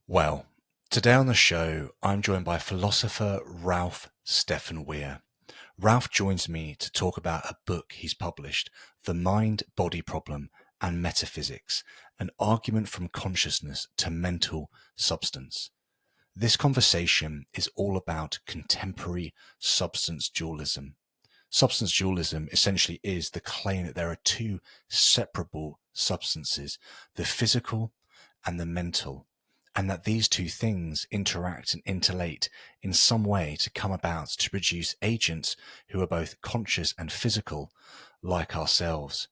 Well, today on the show, I'm joined by philosopher Ralph Stefan Weir. Ralph joins me to talk about a book he's published, The Mind-Body Problem and Metaphysics, an argument from consciousness to mental substance. This conversation is all about contemporary substance dualism. Substance dualism essentially is the claim that there are two separable substances, the physical and the mental, and that these two things interact and interrelate in some way to come about to produce agents who are both conscious and physical, like ourselves.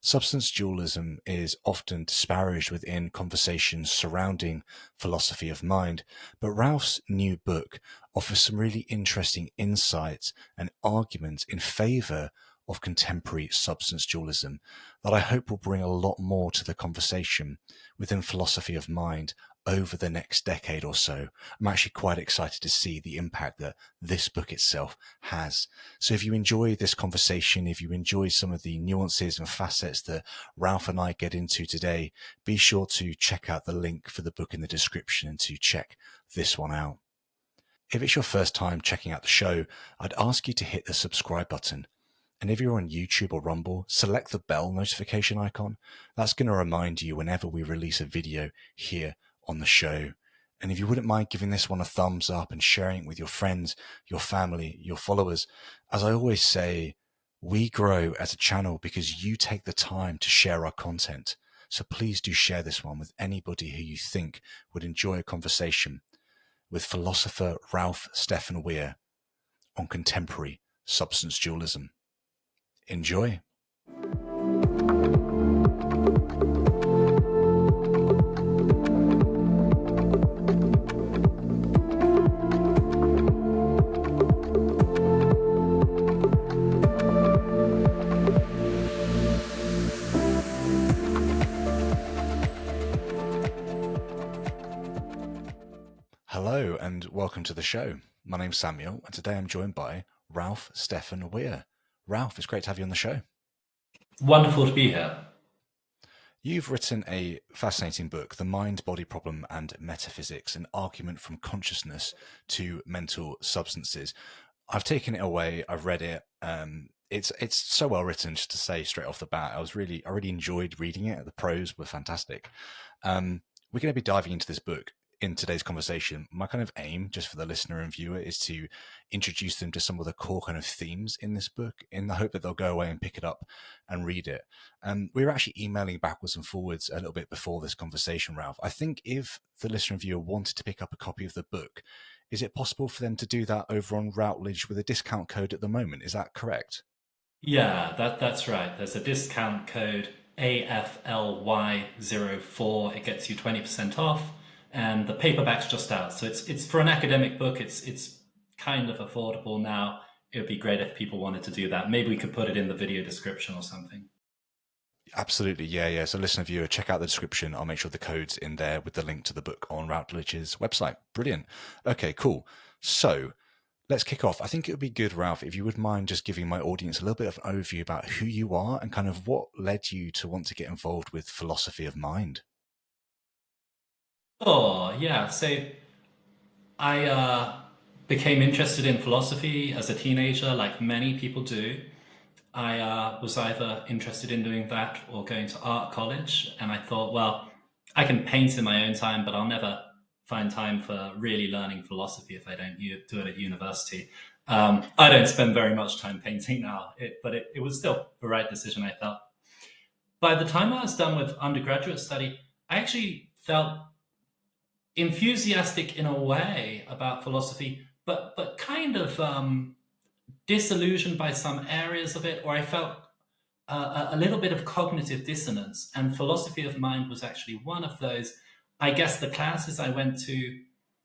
Substance dualism is often disparaged within conversations surrounding philosophy of mind, but Ralph's new book offers some really interesting insights and arguments in favor of contemporary substance dualism that I hope will bring a lot more to the conversation within philosophy of mind over the next decade or so. I'm actually quite excited to see the impact that this book itself has. So if you enjoy this conversation, if you enjoy some of the nuances and facets that Ralph and I get into today, be sure to check out the link for the book in the description and to check this one out. If it's your first time checking out the show, I'd ask you to hit the subscribe button. And if you're on YouTube or Rumble, select the bell notification icon. That's going to remind you whenever we release a video here on the show. And if you wouldn't mind giving this one a thumbs up and sharing it with your friends, your family, your followers, as I always say, we grow as a channel because you take the time to share our content. So please do share this one with anybody who you think would enjoy a conversation with philosopher Ralph Stefan Weir on contemporary substance dualism. Enjoy. Hello and welcome to the show. My name's Samuel and today I'm joined by Ralph Stefan Weir. Ralph, it's great to have you on the show. Wonderful to be here. You've written a fascinating book, The Mind-Body Problem and Metaphysics, an argument from consciousness to mental substances. I've taken it away, I've read it. It's so well written, just to say straight off the bat. I really enjoyed reading it. The prose were fantastic. We're going to be diving into this book in today's conversation. My kind of aim, just for the listener and viewer, is to introduce them to some of the core kind of themes in this book in the hope that they'll go away and pick it up and read it. We were actually emailing backwards and forwards a little bit before this conversation, Ralph. I think if the listener and viewer wanted to pick up a copy of the book, is it possible for them to do that over on Routledge with a discount code at the moment? Is that correct? Yeah, that's right. There's a discount code AFLY04. It gets you 20% off, and the paperback's just out. So it's for an academic book. It's kind of affordable now. It would be great if people wanted to do that. Maybe we could put it in the video description or something. Absolutely, yeah. So listener, viewer, check out the description. I'll make sure the code's in there with the link to the book on Routledge's website. Brilliant. Okay, cool. So let's kick off. I think it would be good, Ralph, if you would mind just giving my audience a little bit of an overview about who you are and kind of what led you to want to get involved with philosophy of mind. Oh, yeah. So I became interested in philosophy as a teenager, like many people do. I was either interested in doing that or going to art college, and I thought, well, I can paint in my own time, but I'll never find time for really learning philosophy if I don't do it at university. I don't spend very much time painting now, but it was still the right decision, I felt. By the time I was done with undergraduate study, I actually felt enthusiastic in a way about philosophy, but kind of disillusioned by some areas of it, or I felt a little bit of cognitive dissonance. And philosophy of mind was actually one of those. I guess the classes I went to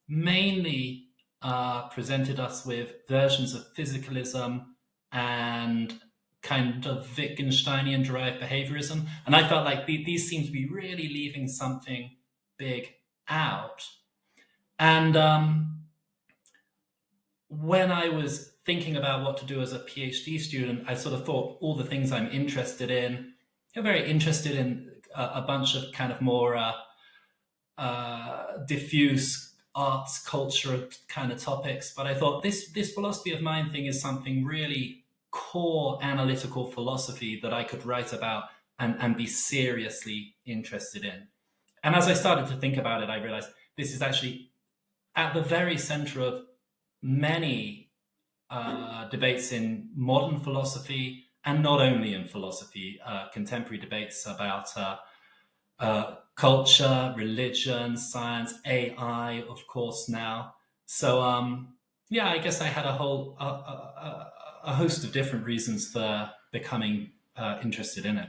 mainly presented us with versions of physicalism and kind of Wittgensteinian derived behaviorism. And I felt like these seem to be really leaving something big out. And when I was thinking about what to do as a PhD student, I sort of thought all the things I'm interested in. I'm very interested in a bunch of kind of more diffuse arts, culture kind of topics. But I thought this philosophy of mind thing is something really core analytical philosophy that I could write about and be seriously interested in. And as I started to think about it, I realized this is actually at the very center of many debates in modern philosophy, and not only in philosophy, contemporary debates about culture, religion, science, AI, of course, now. So, yeah, I guess I had a host of different reasons for becoming interested in it.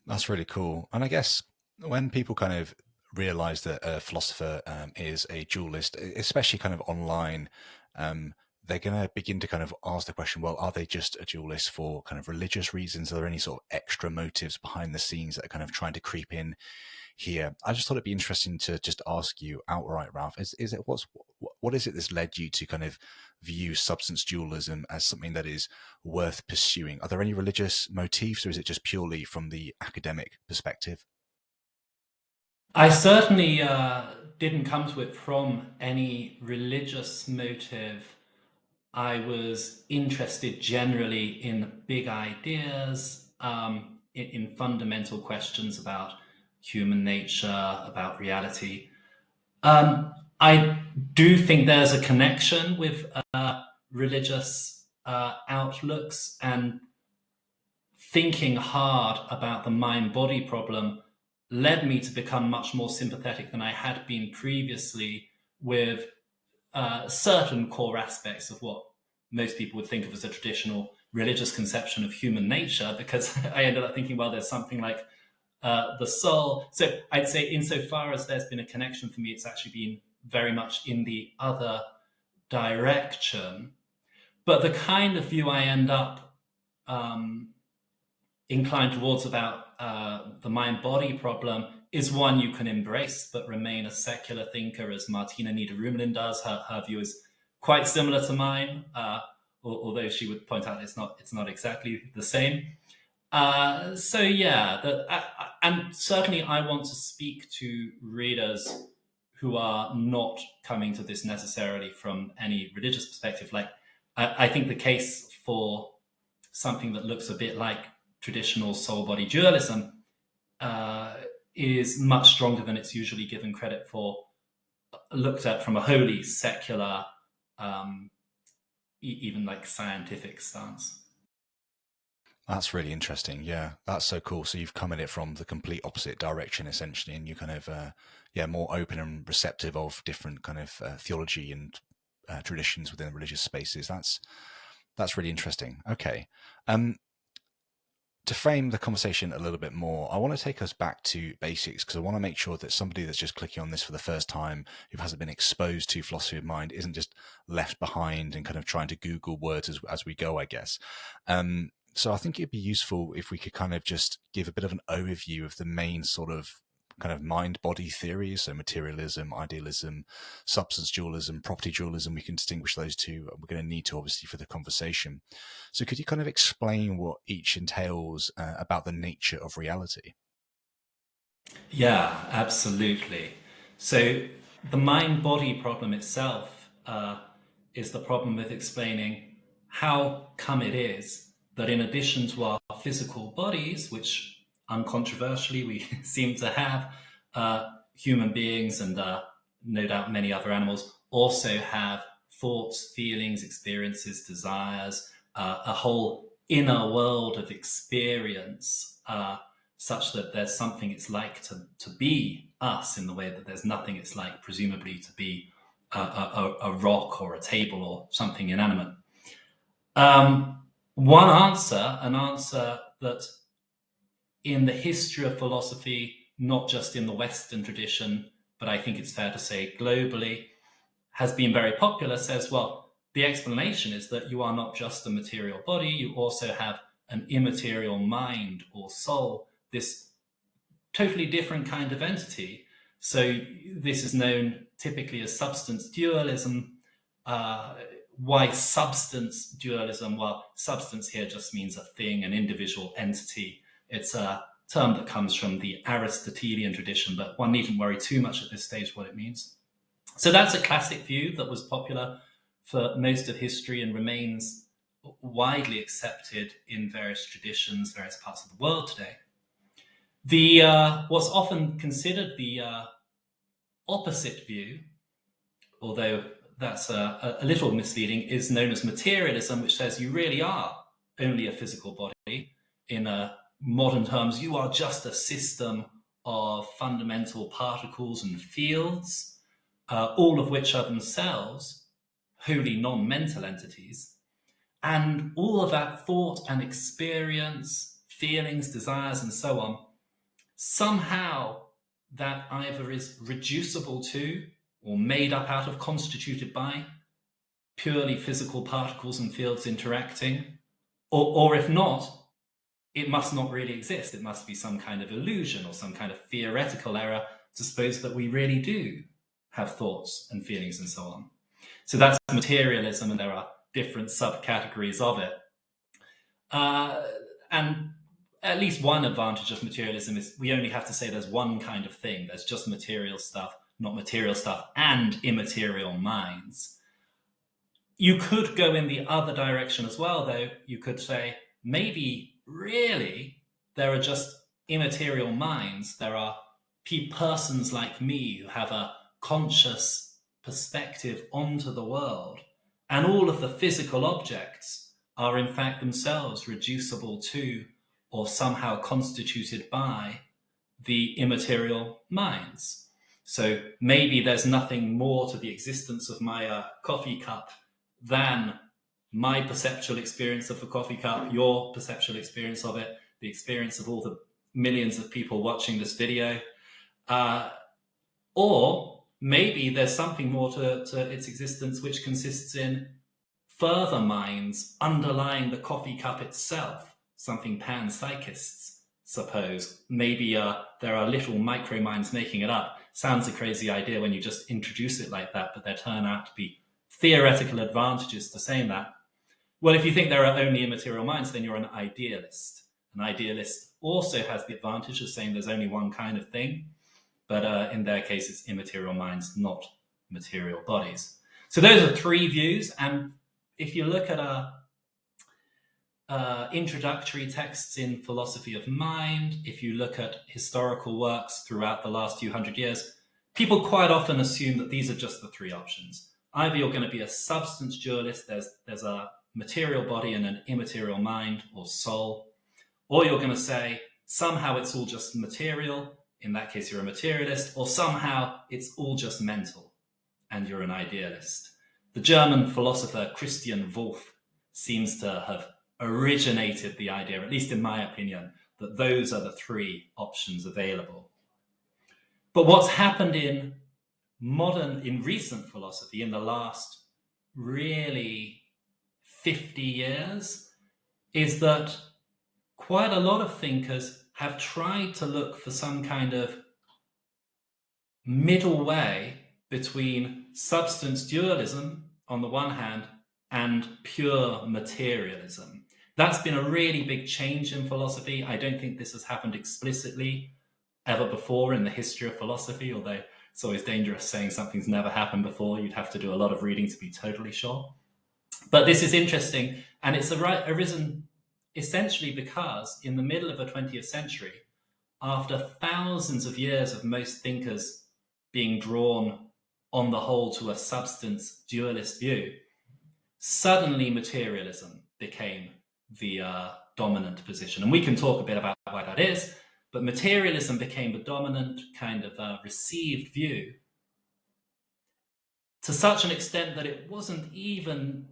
That's really cool. And I guess when people kind of realize that a philosopher is a dualist, especially kind of online, um, they're going to begin to kind of ask the question, well, are they just a dualist for kind of religious reasons? Are there any sort of extra motives behind the scenes that are kind of trying to creep in here? I just thought it'd be interesting to just ask you outright, Ralph, is it what is it that's led you to kind of view substance dualism as something that is worth pursuing? Are there any religious motifs, or is it just purely from the academic perspective? I certainly didn't come to it from any religious motive. I was interested generally in big ideas, in fundamental questions about human nature, about reality. I do think there's a connection with religious outlooks, and thinking hard about the mind body problem led me to become much more sympathetic than I had been previously with certain core aspects of what most people would think of as a traditional religious conception of human nature, because I ended up thinking, well, there's something like the soul. So I'd say, insofar as there's been a connection for me, it's actually been very much in the other direction. But the kind of view I end up um, inclined towards about the mind-body problem is one you can embrace but remain a secular thinker, as Martina Niederrumlin does. Her view is quite similar to mine, although she would point out it's not exactly the same. So yeah, and certainly I want to speak to readers who are not coming to this necessarily from any religious perspective. Like, I think the case for something that looks a bit like traditional soul body dualism uh, is much stronger than it's usually given credit for, looked at from a wholly secular, um, even like scientific stance. That's really interesting. Yeah, that's so cool. So you've come at it from the complete opposite direction, essentially, and you kind of, yeah, more open and receptive of different kind of theology and traditions within religious spaces. That's really interesting. Okay. Um, to frame the conversation a little bit more, I want to take us back to basics, because I want to make sure that somebody that's just clicking on this for the first time, who hasn't been exposed to philosophy of mind, isn't just left behind and kind of trying to Google words as we go, I guess. So I think it'd be useful if we could kind of just give a bit of an overview of the main sort of kind of mind-body theories, so materialism, idealism, substance dualism, property dualism. We can distinguish those two. We're going to need to, obviously, for the conversation. So could you kind of explain what each entails about the nature of reality? Yeah, absolutely. So the mind body problem itself is the problem with explaining how come it is that, in addition to our physical bodies, which uncontroversially we seem to have, human beings and no doubt many other animals also have thoughts, feelings, experiences, desires, a whole inner world of experience. Such that there's something it's like to be us, in the way that there's nothing it's like, presumably, to be a rock or a table or something inanimate. One answer, an answer that in the history of philosophy, not just in the Western tradition, but I think it's fair to say globally, has been very popular, says, well, the explanation is that you are not just a material body, you also have an immaterial mind or soul, this totally different kind of entity. So this is known typically as substance dualism. Why substance dualism? Well, substance here just means a thing, an individual entity. It's term that comes from the Aristotelian tradition, but one needn't worry too much at this stage what it means. So that's a classic view that was popular for most of history and remains widely accepted in various traditions, various parts of the world today. The what's often considered the opposite view, although that's a little misleading, is known as materialism, which says you really are only a physical body. In modern terms, you are just a system of fundamental particles and fields, all of which are themselves wholly non-mental entities. And all of that thought and experience, feelings, desires, and so on, somehow that either is reducible to or made up out of, constituted by purely physical particles and fields interacting, or if not, it must not really exist. It must be some kind of illusion or some kind of theoretical error to suppose that we really do have thoughts and feelings and so on. So that's materialism, and there are different subcategories of it. And at least one advantage of materialism is we only have to say there's one kind of thing. There's just material stuff, not material stuff, and immaterial minds. You could go in the other direction as well, though. You could say maybe really there are just immaterial minds. There are persons like me who have a conscious perspective onto the world, and all of the physical objects are in fact themselves reducible to or somehow constituted by the immaterial minds. So maybe there's nothing more to the existence of my coffee cup than my perceptual experience of the coffee cup, your perceptual experience of it, the experience of all the millions of people watching this video. Or maybe there's something more to its existence which consists in further minds underlying the coffee cup itself, something panpsychists suppose. Maybe there are little micro minds making it up. Sounds a crazy idea when you just introduce it like that, but there turn out to be theoretical advantages to saying that. Well, if you think there are only immaterial minds, then you're an idealist. An idealist also has the advantage of saying there's only one kind of thing, but in their case, it's immaterial minds, not material bodies. So those are three views, and if you look at introductory texts in philosophy of mind, if you look at historical works throughout the last few hundred years, people quite often assume that these are just the three options. Either you're going to be a substance dualist, there's a material body and an immaterial mind or soul, or you're going to say somehow it's all just material, in that case you're a materialist, or somehow it's all just mental and you're an idealist. The German philosopher Christian Wolff seems to have originated the idea, at least in my opinion, that those are the three options available. But what's happened in recent philosophy in the last really 50 years is that quite a lot of thinkers have tried to look for some kind of middle way between substance dualism on the one hand and pure materialism. That's been a really big change in philosophy. I don't think this has happened explicitly ever before in the history of philosophy, although it's always dangerous saying something's never happened before. You'd have to do a lot of reading to be totally sure. But this is interesting, and it's arisen essentially because in the middle of the 20th century, after thousands of years of most thinkers being drawn on the whole to a substance dualist view, suddenly materialism became the dominant position. And we can talk a bit about why that is, but materialism became the dominant kind of received view to such an extent that it wasn't even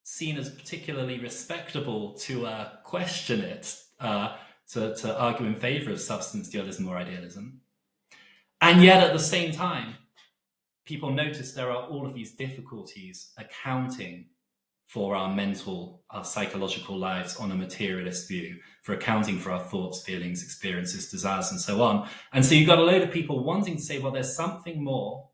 seen as particularly respectable to question it, to argue in favor of substance dualism or idealism. And yet at the same time, people notice there are all of these difficulties accounting for our mental, our psychological lives on a materialist view, for accounting for our thoughts, feelings, experiences, desires, and so on. And so you've got a load of people wanting to say, well, there's something more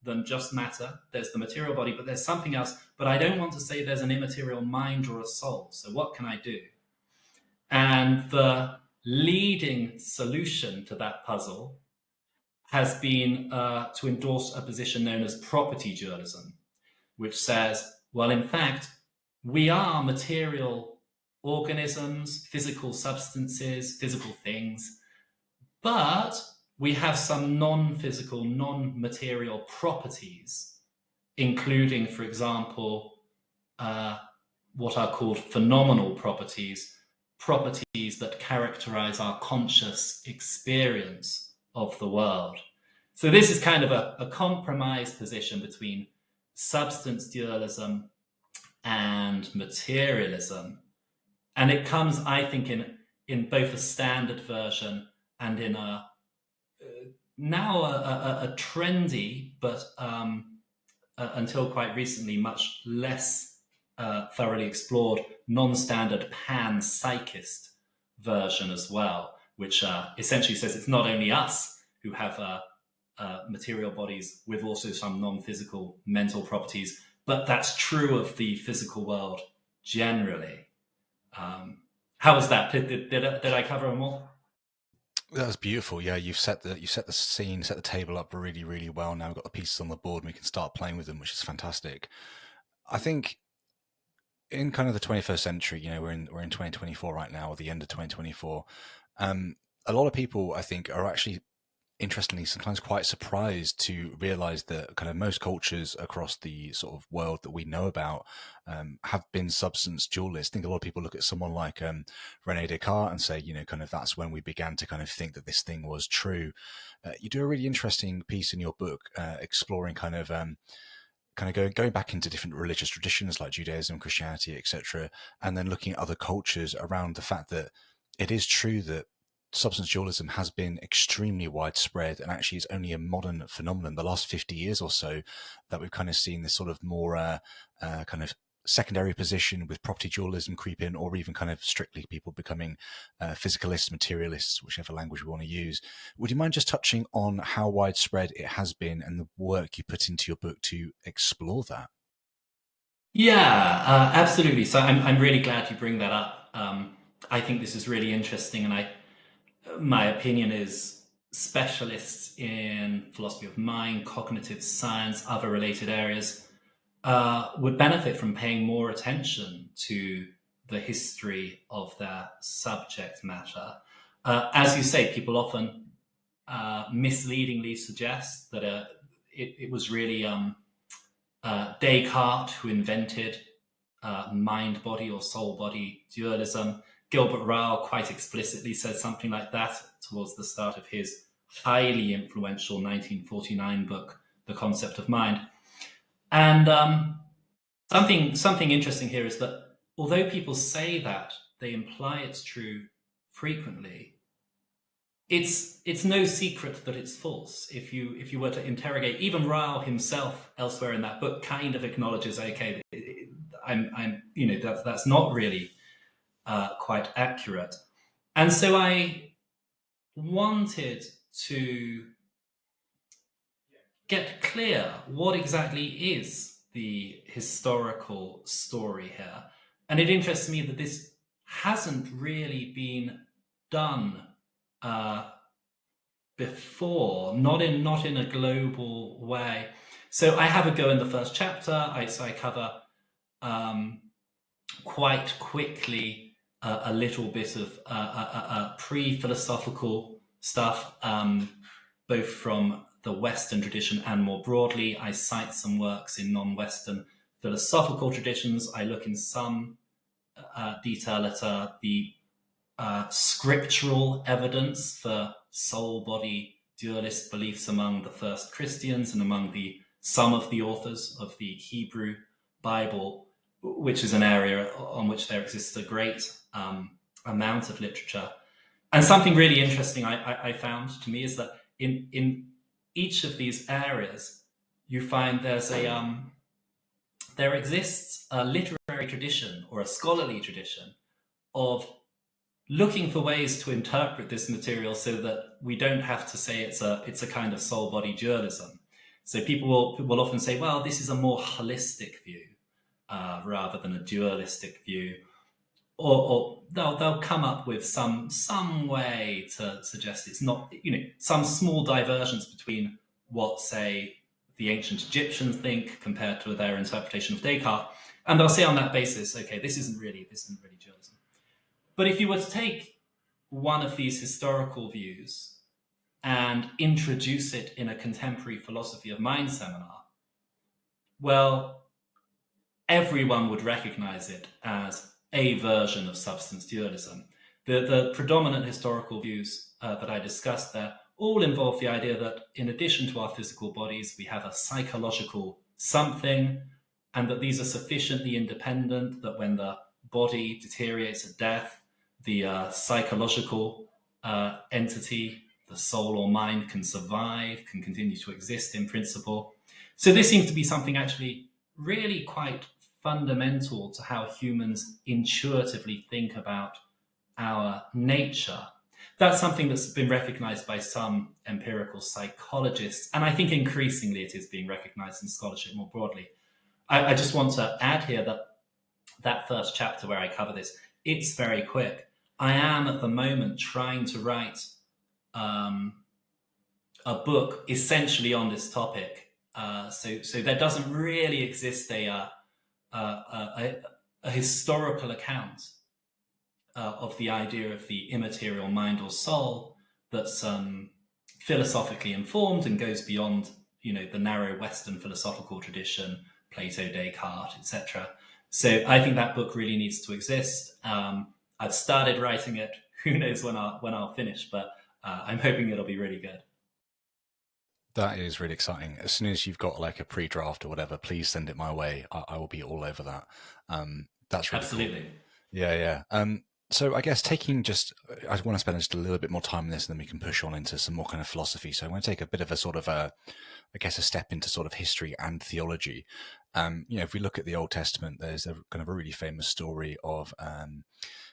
than just matter. There's the material body, but there's something else. But I don't want to say there's an immaterial mind or a soul. So what can I do? And the leading solution to that puzzle has been to endorse a position known as property dualism, which says, well, in fact, we are material organisms, physical substances, physical things, but we have some non-physical, non-material properties, including, for example, what are called phenomenal properties, properties that characterize our conscious experience of the world. So this is kind of a compromise position between substance dualism and materialism. And it comes, I think, in both a standard version and in a trendy, but until quite recently, much less thoroughly explored non-standard panpsychist version as well, which essentially says it's not only us who have material bodies with also some non-physical mental properties, but that's true of the physical world generally. How was that? Did I cover them all? That was beautiful. Yeah, you've set the scene, set the table up really, really well. Now we've got the pieces on the board and we can start playing with them, which is fantastic. I think in kind of the 21st century, you know, we're in 2024 right now, or the end of 2024. A lot of people, I think, are actually, interestingly, sometimes quite surprised to realize that kind of most cultures across the sort of world that we know about have been substance dualists. I think a lot of people look at someone like René Descartes and say, you know, kind of that's when we began to kind of think that this thing was true. You do a really interesting piece in your book exploring kind of going back into different religious traditions like Judaism, Christianity, etc., and then looking at other cultures around the fact that it is true that substance dualism has been extremely widespread, and actually it's only a modern phenomenon, the last 50 years or so, that we've kind of seen this sort of more kind of secondary position with property dualism creep in, or even kind of strictly people becoming physicalists, materialists, whichever language we want to use. Would you mind just touching on how widespread it has been and the work you put into your book to explore that? Yeah, absolutely. So I'm really glad you bring that up. I think this is really interesting, and my opinion is specialists in philosophy of mind, cognitive science, other related areas would benefit from paying more attention to the history of their subject matter. As you say, people often misleadingly suggest that it was really Descartes who invented mind-body or soul-body dualism. Gilbert Ryle quite explicitly said something like that towards the start of his highly influential 1949 book, The Concept of Mind. And something interesting here is that although people say that, they imply it's true frequently, it's no secret that it's false. If you were to interrogate, even Ryle himself elsewhere in that book kind of acknowledges, okay, I'm you know, that's not really quite accurate. And so I wanted to get clear what exactly is the historical story here. And it interests me that this hasn't really been done before, not in a global way. So I have a go in the first chapter. I cover quite quickly a little bit of pre-philosophical stuff, both from the Western tradition and more broadly. I cite some works in non-Western philosophical traditions. I look in some detail at the scriptural evidence for soul-body dualist beliefs among the first Christians and among some of the authors of the Hebrew Bible, which is an area on which there exists a great amount of literature. And something really interesting I found to me is that in each of these areas, you find there exists a literary tradition or a scholarly tradition of looking for ways to interpret this material so that we don't have to say it's a kind of soul-body dualism. So people will often say, well, this is a more holistic view rather than a dualistic view. or they'll come up with some way to suggest it's not, some small divergence between what, say, the ancient Egyptians think compared to their interpretation of Descartes, and they'll say on that basis, okay, this isn't really dualism. But if you were to take one of these historical views and introduce it in a contemporary philosophy of mind seminar, well, everyone would recognize it as a version of substance dualism. The predominant historical views that I discussed there all involve the idea that in addition to our physical bodies, we have a psychological something, and that these are sufficiently independent that when the body deteriorates at death, the psychological entity, the soul or mind, can survive, can continue to exist in principle. So this seems to be something actually really quite fundamental to how humans intuitively think about our nature. That's something that's been recognized by some empirical psychologists, and I think increasingly it is being recognized in scholarship more broadly. I just want to add here that that first chapter where I cover this, it's very quick. I am at the moment trying to write a book essentially on this topic. So there doesn't really exist a historical account of the idea of the immaterial mind or soul that's philosophically informed and goes beyond, the narrow Western philosophical tradition, Plato, Descartes, etc. So I think that book really needs to exist. I've started writing it. Who knows when I'll finish, but I'm hoping it'll be really good. That is really exciting. As soon as you've got like a pre-draft or whatever, please send it my way. I will be all over that. That's really Absolutely. cool. Yeah. So I guess I want to spend just a little bit more time on this, and then we can push on into some more kind of philosophy. So I want to take a bit of a sort of a step into sort of history and theology. If we look at the Old Testament, there's a kind of a really famous story of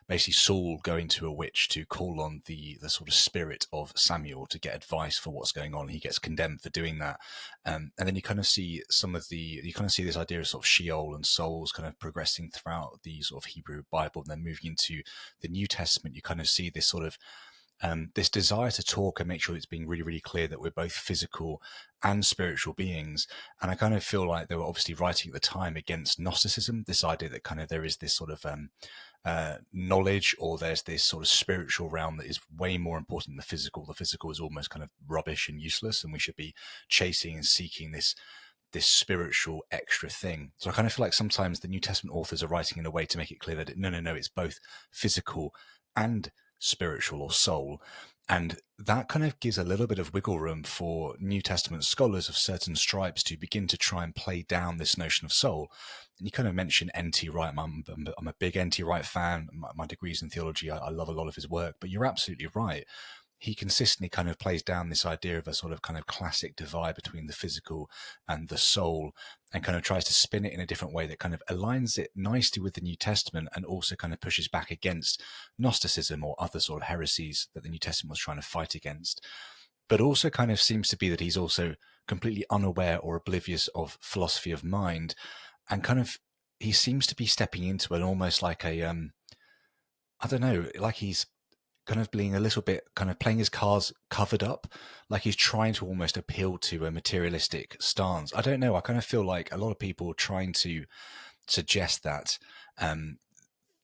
basically Saul going to a witch to call on the sort of spirit of Samuel to get advice for what's going on. He gets condemned for doing that. And then you kind of see this idea of sort of Sheol and souls kind of progressing throughout the sort of Hebrew Bible, and then moving into the New Testament. You kind of see this sort of this desire to talk and make sure it's being really, really clear that we're both physical and spiritual beings. And I kind of feel like they were obviously writing at the time against Gnosticism, this idea that kind of there is this sort of knowledge, or there's this sort of spiritual realm that is way more important than the physical. The physical is almost kind of rubbish and useless, and we should be chasing and seeking this spiritual extra thing. So I kind of feel like sometimes the New Testament authors are writing in a way to make it clear that no, it's both physical and spiritual or soul. And that kind of gives a little bit of wiggle room for New Testament scholars of certain stripes to begin to try and play down this notion of soul. And you kind of mentioned N.T. Wright. I'm a big N.T. Wright fan. My degree's in theology. I love a lot of his work, but you're absolutely right. He consistently kind of plays down this idea of a sort of kind of classic divide between the physical and the soul, and kind of tries to spin it in a different way that kind of aligns it nicely with the New Testament, and also kind of pushes back against Gnosticism or other sort of heresies that the New Testament was trying to fight against. But also kind of seems to be that he's also completely unaware or oblivious of philosophy of mind, and kind of he seems to be stepping into an almost like a I don't know, like he's kind of being a little bit kind of playing his cards covered up, like he's trying to almost appeal to a materialistic stance. I don't know. I kind of feel like a lot of people are trying to suggest that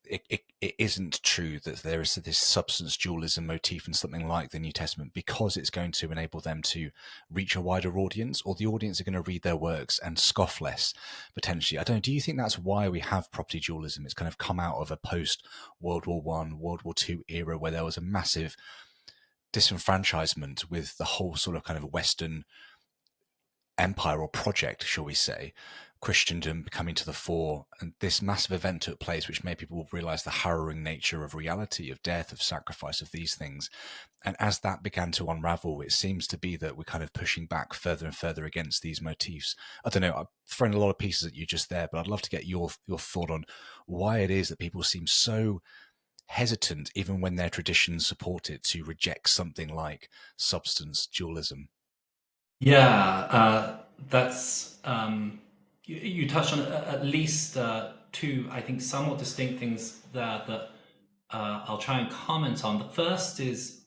it isn't true that there is this substance dualism motif in something like the New Testament, because it's going to enable them to reach a wider audience, or the audience are going to read their works and scoff less, potentially. I don't know. Do you think that's why we have property dualism? It's kind of come out of a post-World War One, World War Two era where there was a massive disenfranchisement with the whole sort of kind of Western empire or project, shall we say, Christendom coming to the fore, and this massive event took place which made people realize the harrowing nature of reality, of death, of sacrifice, of these things. And as that began to unravel, it seems to be that we're kind of pushing back further and further against these motifs. I don't know, I've thrown a lot of pieces at you just there, but I'd love to get your thought on why it is that people seem so hesitant, even when their traditions support it, to reject something like substance dualism. Yeah, that's you touched on at least two, I think, somewhat distinct things there that I'll try and comment on. The first is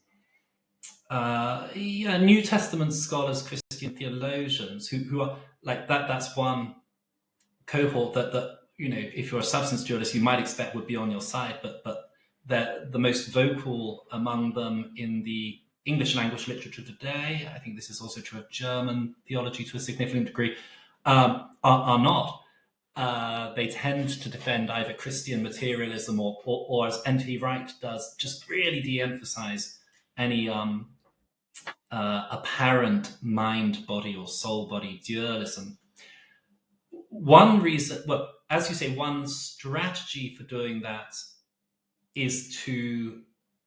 New Testament scholars, Christian theologians, who are like that. That's one cohort that if you're a substance dualist, you might expect would be on your side, but they're the most vocal among them in the English language literature today. I think this is also true of German theology to a significant degree. Are not. They tend to defend either Christian materialism or as N.T. Wright does, just really de-emphasize any apparent mind-body or soul-body dualism. One reason, well, as you say, one strategy for doing that is to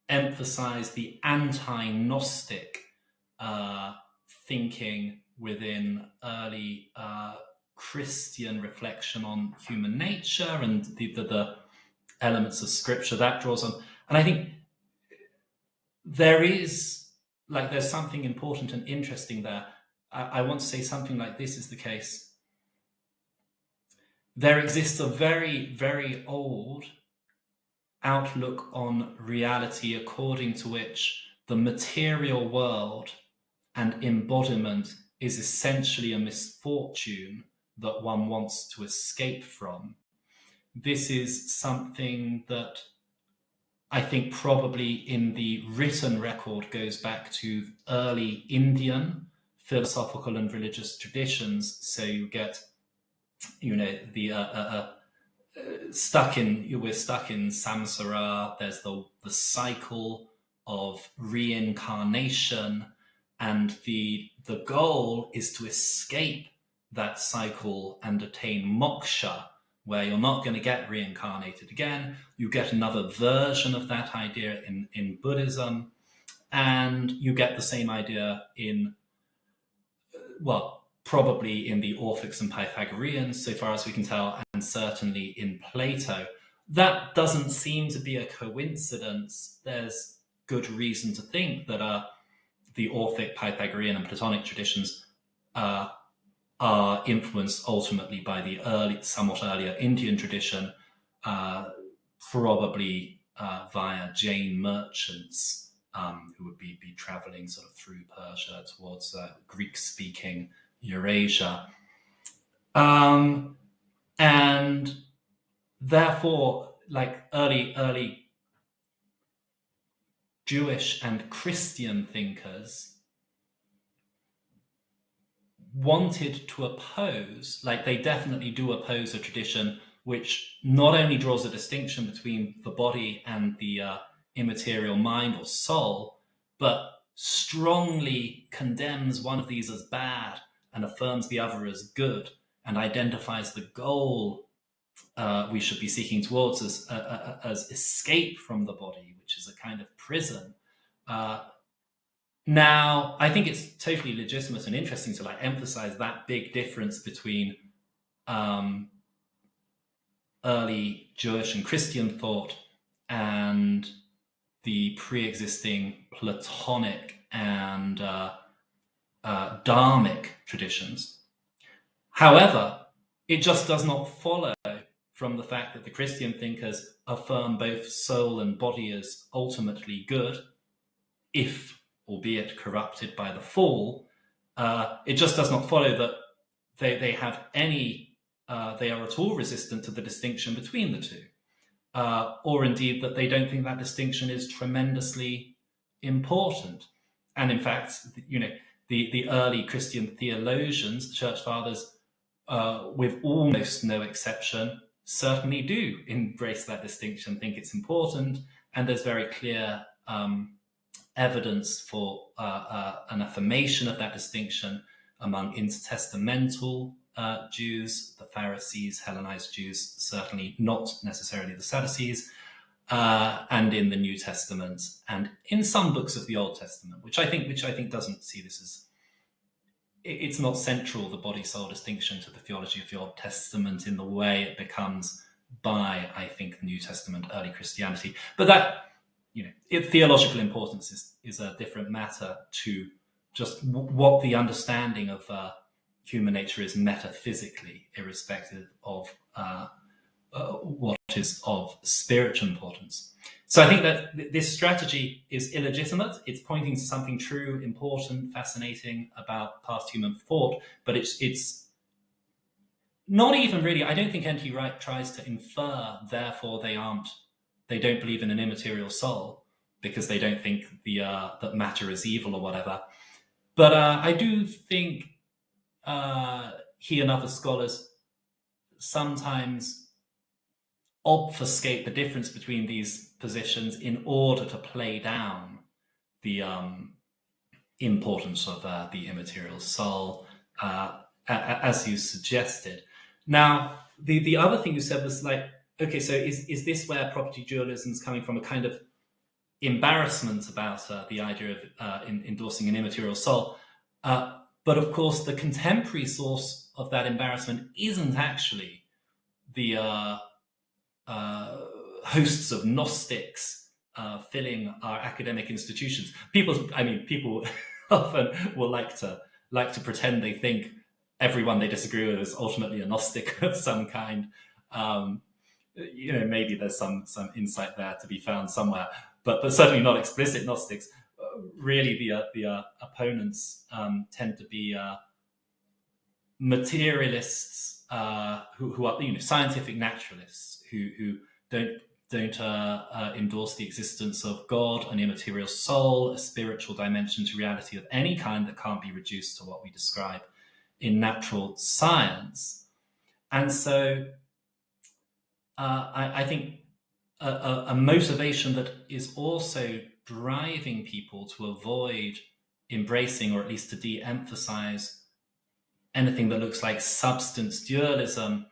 emphasize the anti-Gnostic thinking within early Christian reflection on human nature and the elements of scripture that draws on. And I think there's something important and interesting there. I want to say something like this is the case. There exists a very, very old outlook on reality according to which the material world and embodiment is essentially a misfortune that one wants to escape from. This is something that I think probably in the written record goes back to early Indian philosophical and religious traditions. So you get, the we're stuck in samsara. There's the cycle of reincarnation, and the goal is to escape that cycle and attain moksha, where you're not going to get reincarnated again. You get another version of that idea in Buddhism, and you get the same idea in, probably in the Orphics and Pythagoreans, so far as we can tell, and certainly in Plato. That doesn't seem to be a coincidence. There's good reason to think that the Orphic, Pythagorean, and Platonic traditions are influenced ultimately by the somewhat earlier Indian tradition, probably via Jain merchants who would be traveling sort of through Persia towards Greek-speaking Eurasia. And therefore, like early Jewish and Christian thinkers wanted to oppose, like they definitely do oppose a tradition which not only draws a distinction between the body and the immaterial mind or soul, but strongly condemns one of these as bad and affirms the other as good, and identifies the goal we should be seeking towards as escape from the body, which is a kind of prison. Now, I think it's totally legitimate and interesting to emphasize that big difference between early Jewish and Christian thought and the pre-existing Platonic and Dharmic traditions. However, it just does not follow from the fact that the Christian thinkers affirm both soul and body as ultimately good, if albeit corrupted by the fall. It just does not follow that they have any, they are at all resistant to the distinction between the two, or indeed that they don't think that distinction is tremendously important. And in fact, the early Christian theologians, the church fathers, with almost no exception, certainly do embrace that distinction, think it's important, and there's very clear evidence for an affirmation of that distinction among intertestamental Jews, the Pharisees, Hellenized Jews, certainly not necessarily the Sadducees, and in the New Testament, and in some books of the Old Testament, which I think doesn't see this as, it's not central, the body-soul distinction, to the theology of the Old Testament in the way it becomes by, I think, the New Testament, early Christianity. But that, theological importance is a different matter to just what the understanding of human nature is metaphysically, irrespective of what is of spiritual importance. So I think that this strategy is illegitimate. It's pointing to something true, important, fascinating about past human thought, but it's not even really. I don't think N.T. Wright tries to infer, therefore they don't believe in an immaterial soul because they don't think that matter is evil or whatever. But I do think he and other scholars sometimes obfuscate the difference between these positions in order to play down the importance of the immaterial soul, as you suggested. Now, the other thing you said was like, okay, so is this where property dualism is coming from, a kind of embarrassment about the idea of endorsing an immaterial soul? But of course, the contemporary source of that embarrassment isn't actually the hosts of Gnostics filling our academic institutions. People often will like to pretend they think everyone they disagree with is ultimately a Gnostic of some kind. Maybe there's some insight there to be found somewhere, but certainly not explicit Gnostics. Really, the opponents tend to be materialists who are scientific naturalists who don't endorse the existence of God, an immaterial soul, a spiritual dimension to reality of any kind that can't be reduced to what we describe in natural science. And so I think a motivation that is also driving people to avoid embracing, or at least to de-emphasize, anything that looks like substance dualism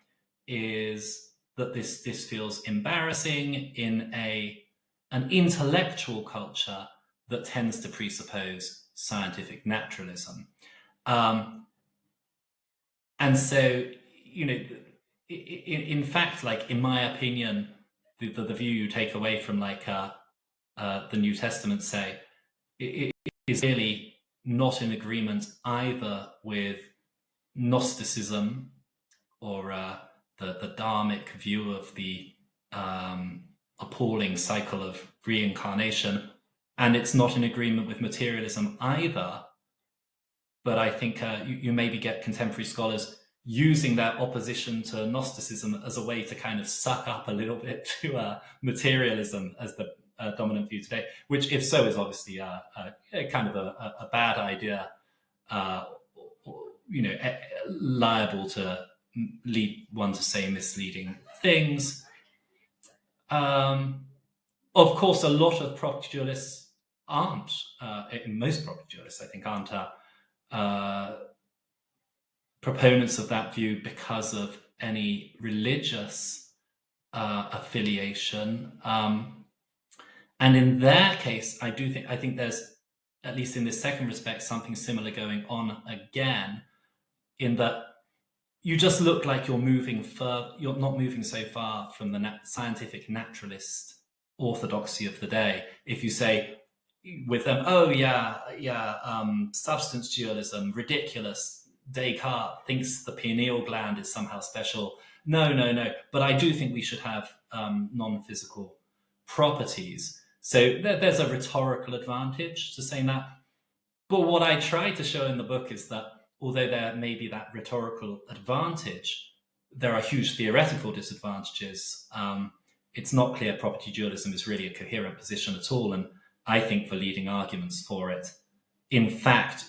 is that this feels embarrassing in an intellectual culture that tends to presuppose scientific naturalism. And so, in fact, like, in my opinion, the view you take away from like the New Testament, say, it is really not in agreement either with Gnosticism or the Dharmic view of the appalling cycle of reincarnation, and it's not in agreement with materialism either. But I think you maybe get contemporary scholars using that opposition to Gnosticism as a way to kind of suck up a little bit to materialism as the dominant view today, which, if so, is obviously kind of a bad idea, liable to lead one to say misleading things. Of course, a lot of property dualists aren't, most property dualists, I think, aren't proponents of that view because of any religious affiliation. And in their case, I think there's, at least in this second respect, something similar going on again, in that you just look like you're not moving so far from the scientific naturalist orthodoxy of the day if you say with them, substance dualism, ridiculous. Descartes thinks the pineal gland is somehow special. No. But I do think we should have non-physical properties. So there's a rhetorical advantage to saying that. But what I try to show in the book is that although there may be that rhetorical advantage, there are huge theoretical disadvantages. It's not clear property dualism is really a coherent position at all. And I think the leading arguments for it, in fact,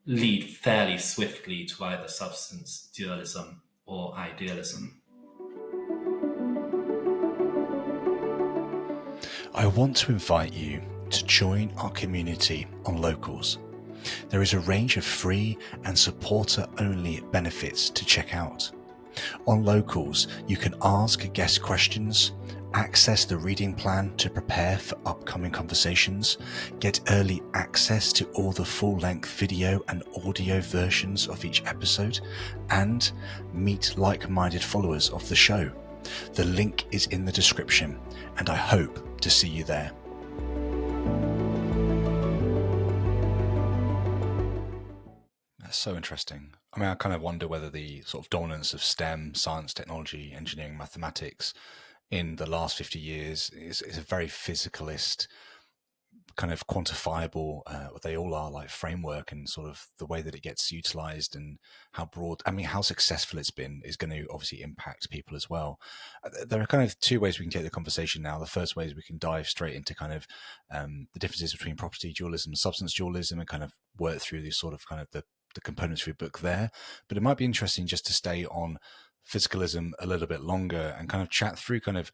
lead fairly swiftly to either substance dualism or idealism. I want to invite you to join our community on Locals. There is a range of free and supporter-only benefits to check out. On Locals, you can ask guest questions, access the reading plan to prepare for upcoming conversations, get early access to all the full-length video and audio versions of each episode, and meet like-minded followers of the show. The link is in the description, and I hope to see you there. That's so interesting. I mean, I kind of wonder whether the sort of dominance of STEM, science, technology, engineering, mathematics, in the last 50 years is a very physicalist, kind of quantifiable, they all are, like, framework, and sort of the way that it gets utilized and how broad, I mean, how successful it's been is going to obviously impact people as well. There are kind of two ways we can take the conversation now. The first way is we can dive straight into kind of the differences between property dualism and substance dualism, and kind of work through these sort of kind of the components of your book there. But it might be interesting just to stay on physicalism a little bit longer and kind of chat through kind of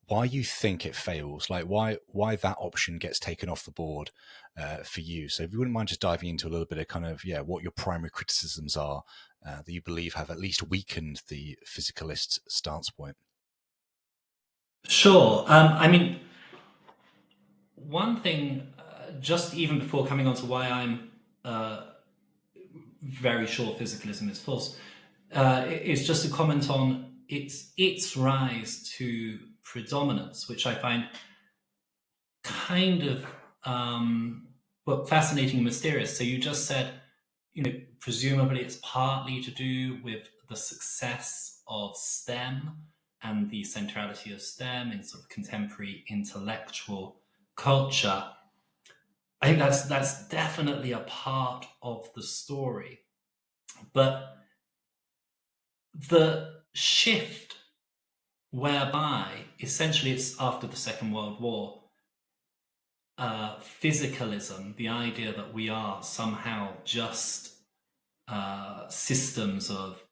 why you think it fails, like why that option gets taken off the board for you. So if you wouldn't mind just diving into a little bit of kind of, what your primary criticisms are that you believe have at least weakened the physicalist stance point. Sure. I mean, one thing, just even before coming on to why I'm very sure physicalism is false, is just a comment on its rise to predominance, which I find kind of fascinating and mysterious. So you just said, presumably it's partly to do with the success of STEM and the centrality of STEM in sort of contemporary intellectual culture. I think that's definitely a part of the story. But the shift whereby essentially it's after the Second World War, physicalism, the idea that we are somehow just systems of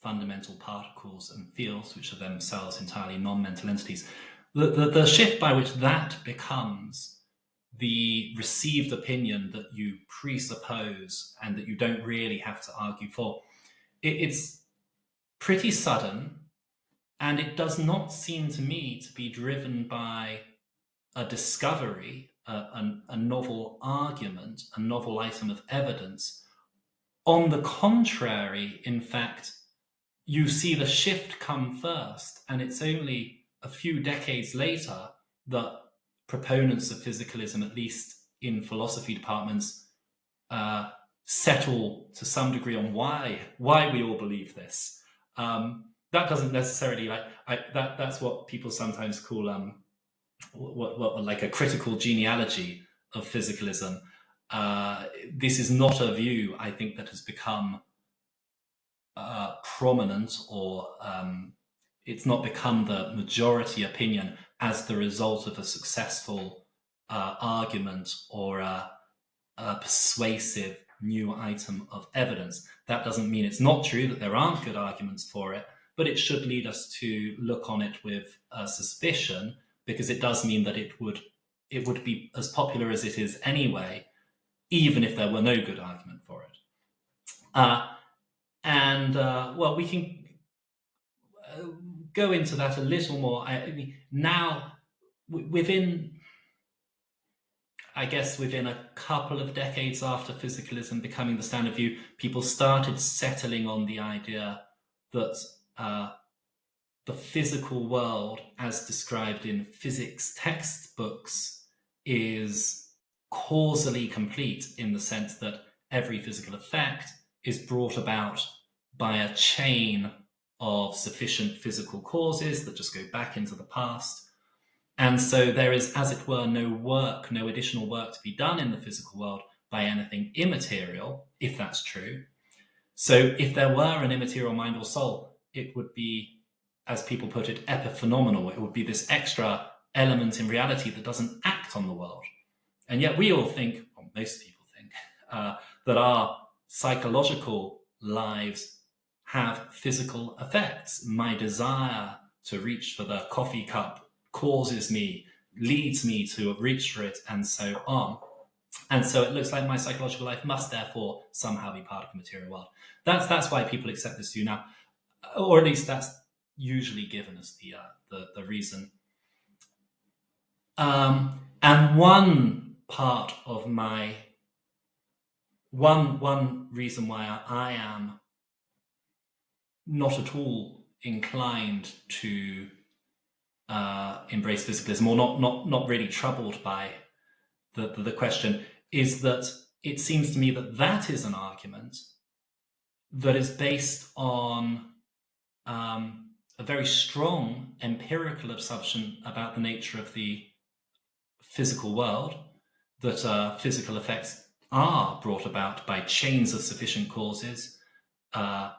fundamental particles and fields, which are themselves entirely non-mental entities, the shift by which that becomes the received opinion that you presuppose and that you don't really have to argue for, it's pretty sudden, and it does not seem to me to be driven by a discovery, a novel argument, a novel item of evidence. On the contrary, in fact, you see the shift come first, and it's only a few decades later that proponents of physicalism, at least in philosophy departments, settle to some degree on why we all believe this. That doesn't necessarily, that's what people sometimes call what like a critical genealogy of physicalism. This is not a view, I think, that has become prominent, or it's not become the majority opinion as the result of a successful argument or a persuasive new item of evidence. That doesn't mean it's not true that there aren't good arguments for it, but it should lead us to look on it with suspicion, because it does mean that it would be as popular as it is anyway, even if there were no good argument for it. We can go into that a little more. I mean, now, within a couple of decades after physicalism becoming the standard view, people started settling on the idea that the physical world, as described in physics textbooks, is causally complete, in the sense that every physical effect is brought about by a chain of sufficient physical causes that just go back into the past. And so there is, as it were, no additional work to be done in the physical world by anything immaterial, if that's true. So if there were an immaterial mind or soul, it would be, as people put it, epiphenomenal. It would be this extra element in reality that doesn't act on the world. And yet we all think, or most people think, that our psychological lives have physical effects. My desire to reach for the coffee cup leads me to reach for it, and so on. And so it looks like my psychological life must therefore somehow be part of the material world. That's why people accept this view now, or at least that's usually given as the reason. And one part of my one reason why I am not at all inclined to embrace physicalism, or not really troubled by the question, is that it seems to me that is an argument that is based on a very strong empirical assumption about the nature of the physical world, that physical effects are brought about by chains of sufficient causes, that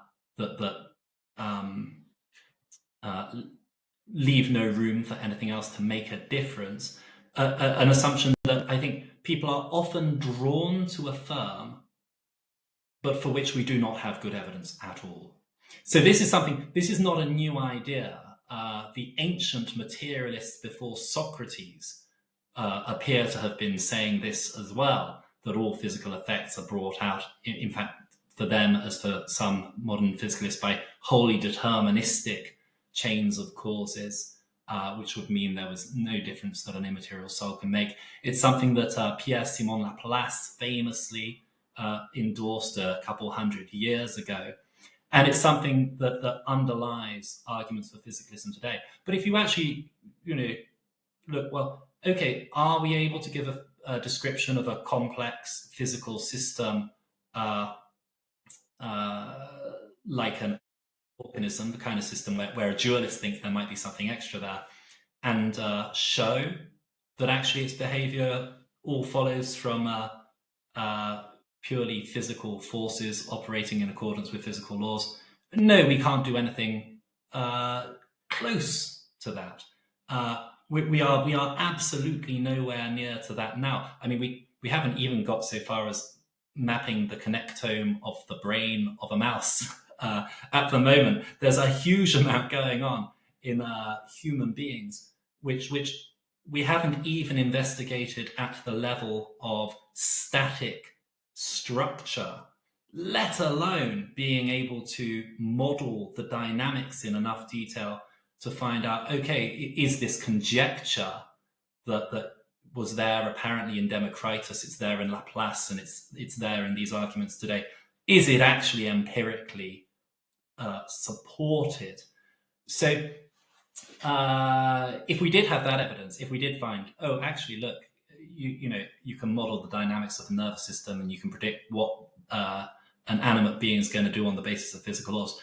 leave no room for anything else to make a difference. An assumption that I think people are often drawn to affirm, but for which we do not have good evidence at all. So this is not a new idea. The ancient materialists before Socrates appear to have been saying this as well, that all physical effects are brought out, in fact, for them, as for some modern physicalists, by wholly deterministic chains of causes, which would mean there was no difference that an immaterial soul can make. It's something that Pierre-Simon Laplace famously endorsed a couple hundred years ago. And it's something that underlies arguments for physicalism today. But if you actually, look, well, okay, are we able to give a description of a complex physical system like an organism, the kind of system where a dualist thinks there might be something extra there, and show that actually its behavior all follows from purely physical forces operating in accordance with physical laws? No, we can't do anything close to that. We are absolutely nowhere near to that now. I mean, we haven't even got so far as mapping the connectome of the brain of a mouse at the moment. There's a huge amount going on in human beings, which we haven't even investigated at the level of static structure, let alone being able to model the dynamics in enough detail to find out, okay, is this conjecture that was there apparently in Democritus, it's there in Laplace, and it's there in these arguments today, is it actually empirically supported? So if we did have that evidence, if we did find, oh, actually, look, you can model the dynamics of the nervous system and you can predict what an animate being is going to do on the basis of physical laws,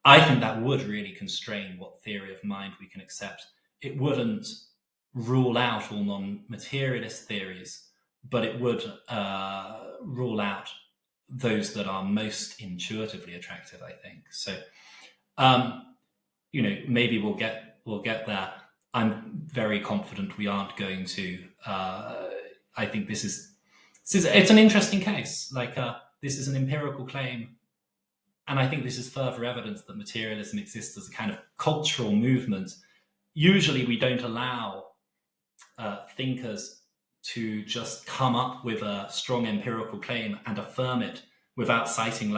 I think that would really constrain what theory of mind we can accept. It wouldn't rule out all non-materialist theories, but it would rule out those that are most intuitively attractive, I think. So, maybe we'll get there. I'm very confident we aren't going to. I think it's an interesting case. This is an empirical claim, and I think this is further evidence that materialism exists as a kind of cultural movement. Usually, we don't allow thinkers to just come up with a strong empirical claim and affirm it without citing,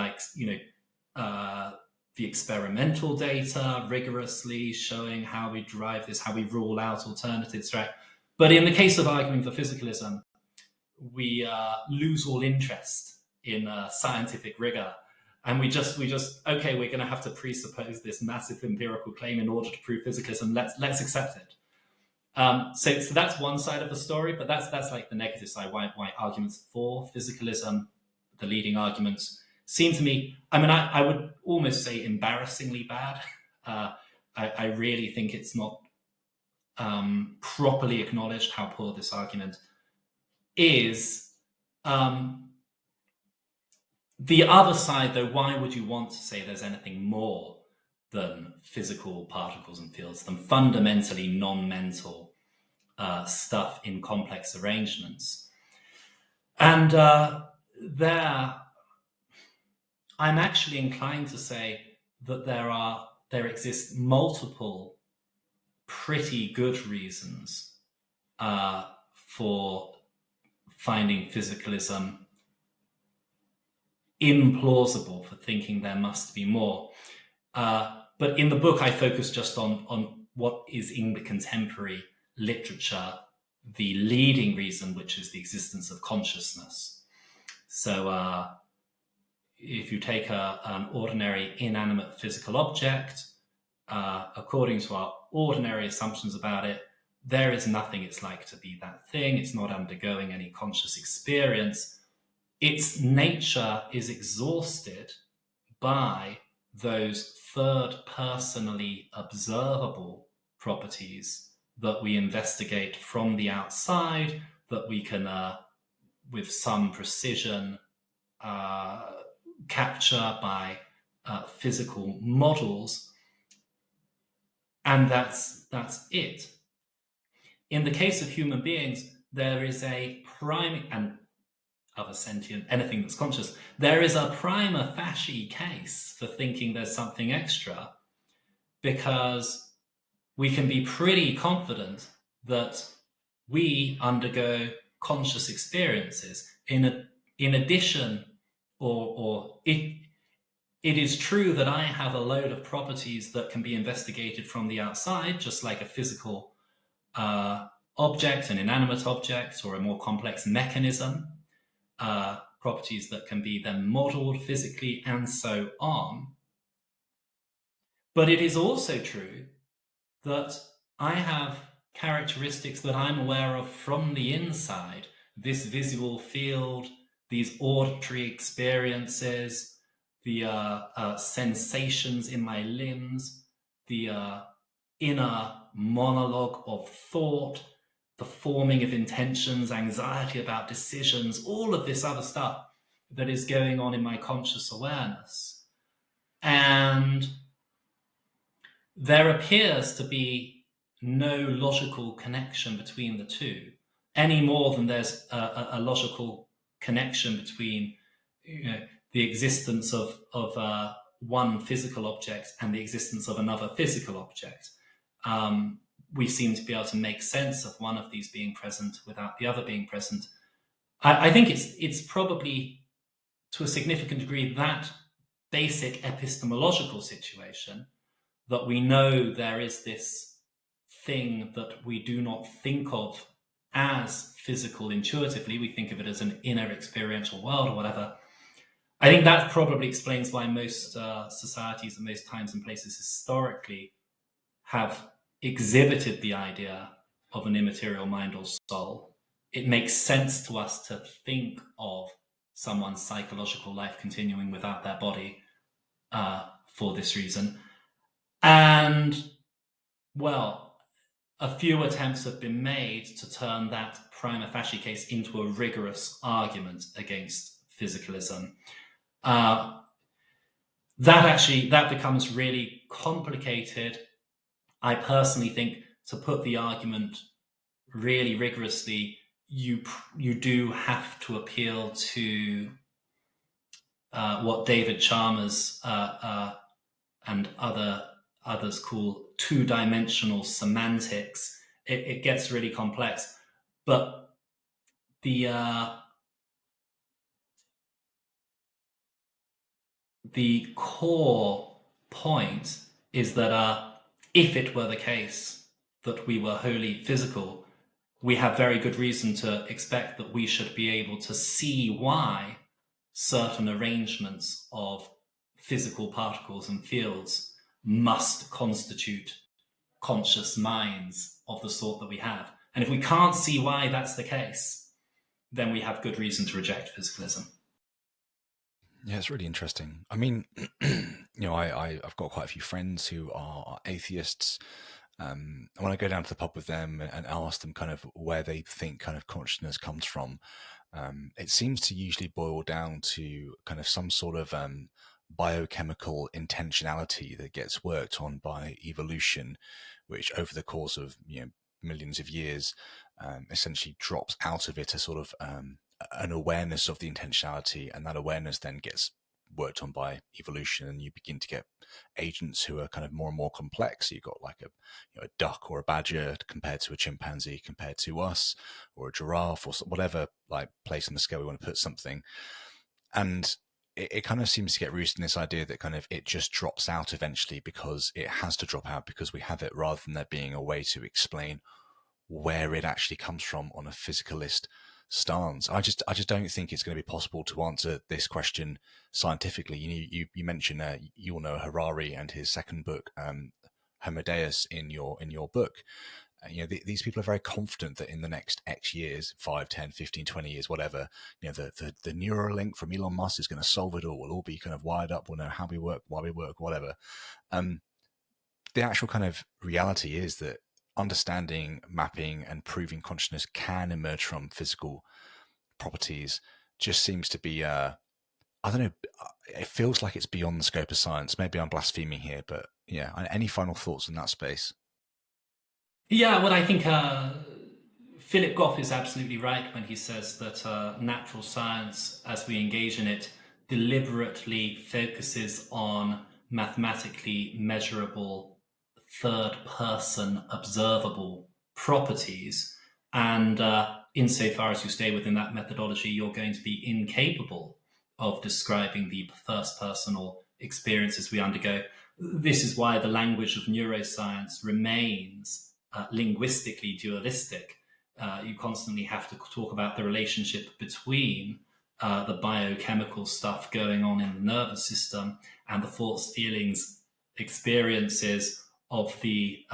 the experimental data rigorously, showing how we derive this, how we rule out alternatives, right? But in the case of arguing for physicalism, we lose all interest in scientific rigor. And we just okay, we're going to have to presuppose this massive empirical claim in order to prove physicalism. Let's accept it. So that's one side of the story, but that's like the negative side. Why arguments for physicalism, the leading arguments, seem to me, I would almost say embarrassingly bad. I really think it's not properly acknowledged how poor this argument is. The other side, though, why would you want to say there's anything more than physical particles and fields, than fundamentally non-mental stuff in complex arrangements? And there, I'm actually inclined to say that there exist multiple pretty good reasons for finding physicalism implausible, for thinking there must be more. But in the book, I focus just on what is in the contemporary literature the leading reason, which is the existence of consciousness. So if you take an ordinary inanimate physical object, according to our ordinary assumptions about it, there is nothing it's like to be that thing. It's not undergoing any conscious experience. Its nature is exhausted by those third personally observable properties that we investigate from the outside, that we can, with some precision, capture by physical models, and that's it. In the case of human beings, there is a prime, and other sentient, anything that's conscious, there is a prima facie case for thinking there's something extra, because we can be pretty confident that we undergo conscious experiences. In addition, or it is true that I have a load of properties that can be investigated from the outside, just like a physical object, an inanimate object, or a more complex mechanism, properties that can be then modeled physically and so on. But it is also true that I have characteristics that I'm aware of from the inside, this visual field, these auditory experiences, the sensations in my limbs, the inner monologue of thought, the forming of intentions, anxiety about decisions, all of this other stuff that is going on in my conscious awareness. And there appears to be no logical connection between the two, any more than there's a logical connection between, the existence of one physical object and the existence of another physical object. We seem to be able to make sense of one of these being present without the other being present. I think it's probably, to a significant degree, that basic epistemological situation, that we know there is this thing that we do not think of as physical intuitively. We think of it as an inner experiential world or whatever. I think that probably explains why most societies at most times and places historically have exhibited the idea of an immaterial mind or soul. It makes sense to us to think of someone's psychological life continuing without their body for this reason. And, well, a few attempts have been made to turn that prima facie case into a rigorous argument against physicalism. That becomes really complicated. I personally think, to put the argument really rigorously, you do have to appeal to what David Chalmers and others call two-dimensional semantics. It gets really complex, but the core point is that if it were the case that we were wholly physical, we have very good reason to expect that we should be able to see why certain arrangements of physical particles and fields must constitute conscious minds of the sort that we have. And if we can't see why that's the case, then we have good reason to reject physicalism. Yeah, it's really interesting. I mean, I've got quite a few friends who are atheists. And when I go down to the pub with them and ask them kind of where they think kind of consciousness comes from, it seems to usually boil down to kind of some sort of biochemical intentionality that gets worked on by evolution, which over the course of millions of years essentially drops out of it a sort of an awareness of the intentionality, and that awareness then gets worked on by evolution, and you begin to get agents who are kind of more and more complex. You've got like a duck or a badger compared to a chimpanzee compared to us, or a giraffe, or whatever like place on the scale we want to put something. And it kind of seems to get rooted in this idea that kind of it just drops out eventually because it has to drop out because we have it, rather than there being a way to explain where it actually comes from on a physicalist stance. I just don't think it's going to be possible to answer this question scientifically. You mentioned you all know Harari and his second book, Homo Deus, in your book, these people are very confident that in the next X years, 5, 10, 15, 20 years, whatever, the Neuralink from Elon Musk is going to solve it all. We'll all be kind of wired up. We'll know how we work, why we work, whatever. The actual kind of reality is that understanding, mapping, and proving consciousness can emerge from physical properties just seems to be, I don't know, it feels like it's beyond the scope of science. Maybe I'm blaspheming here, but yeah, any final thoughts in that space? Yeah, well, I think Philip Goff is absolutely right when he says that natural science, as we engage in it, deliberately focuses on mathematically measurable, third-person observable properties. And insofar as you stay within that methodology, you're going to be incapable of describing the first-personal experiences we undergo. This is why the language of neuroscience remains linguistically dualistic. You constantly have to talk about the relationship between the biochemical stuff going on in the nervous system and the thoughts, feelings, experiences of the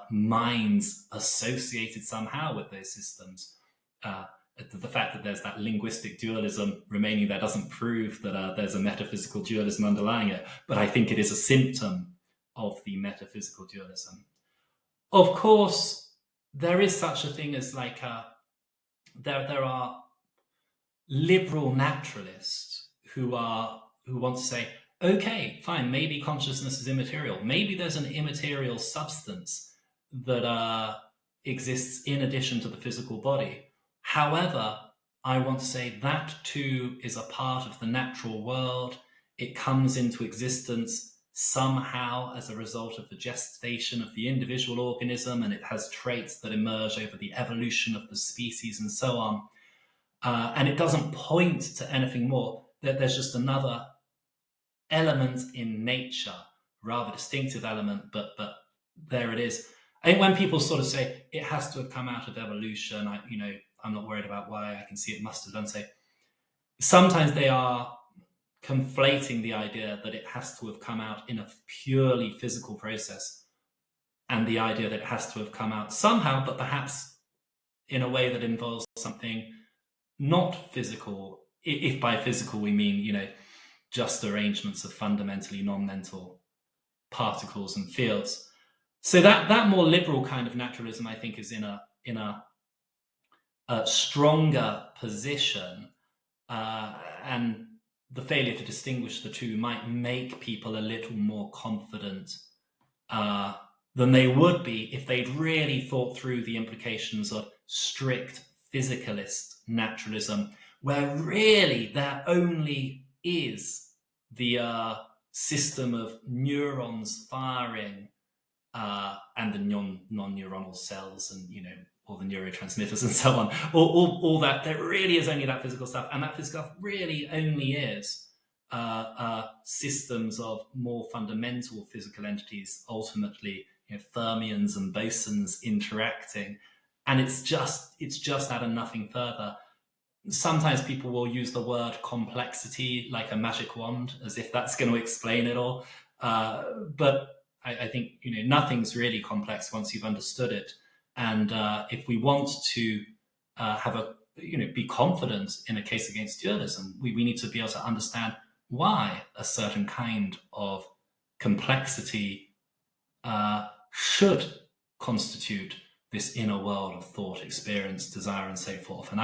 minds associated somehow with those systems. The fact that there's that linguistic dualism remaining there doesn't prove that there's a metaphysical dualism underlying it, but I think it is a symptom of the metaphysical dualism. Of course, there is such a thing as like there are liberal naturalists who want to say, okay, fine, maybe consciousness is immaterial. Maybe there's an immaterial substance that exists in addition to the physical body. However, I want to say that too is a part of the natural world. It comes into existence somehow as a result of the gestation of the individual organism, and it has traits that emerge over the evolution of the species and so on. And it doesn't point to anything more. There's just another element in nature, rather distinctive element, but there it is. I think when people sort of say it has to have come out of evolution, I'm not worried about why. I can see it must have done so. Sometimes they are conflating the idea that it has to have come out in a purely physical process and the idea that it has to have come out somehow, but perhaps in a way that involves something not physical. If by physical we mean, just arrangements of fundamentally non-mental particles and fields. So that more liberal kind of naturalism, I think, is in a stronger position, and the failure to distinguish the two might make people a little more confident than they would be if they'd really thought through the implications of strict physicalist naturalism, where really there only is the system of neurons firing and the non-neuronal cells and, all the neurotransmitters and so on, all that. There really is only that physical stuff, and that physical stuff really only is systems of more fundamental physical entities, ultimately fermions and bosons interacting, and it's just that and nothing further. Sometimes people will use the word complexity like a magic wand, as if that's going to explain it all, but I think nothing's really complex once you've understood it. And if we want to have be confident in a case against dualism, we need to be able to understand why a certain kind of complexity should constitute this inner world of thought, experience, desire, and so forth. And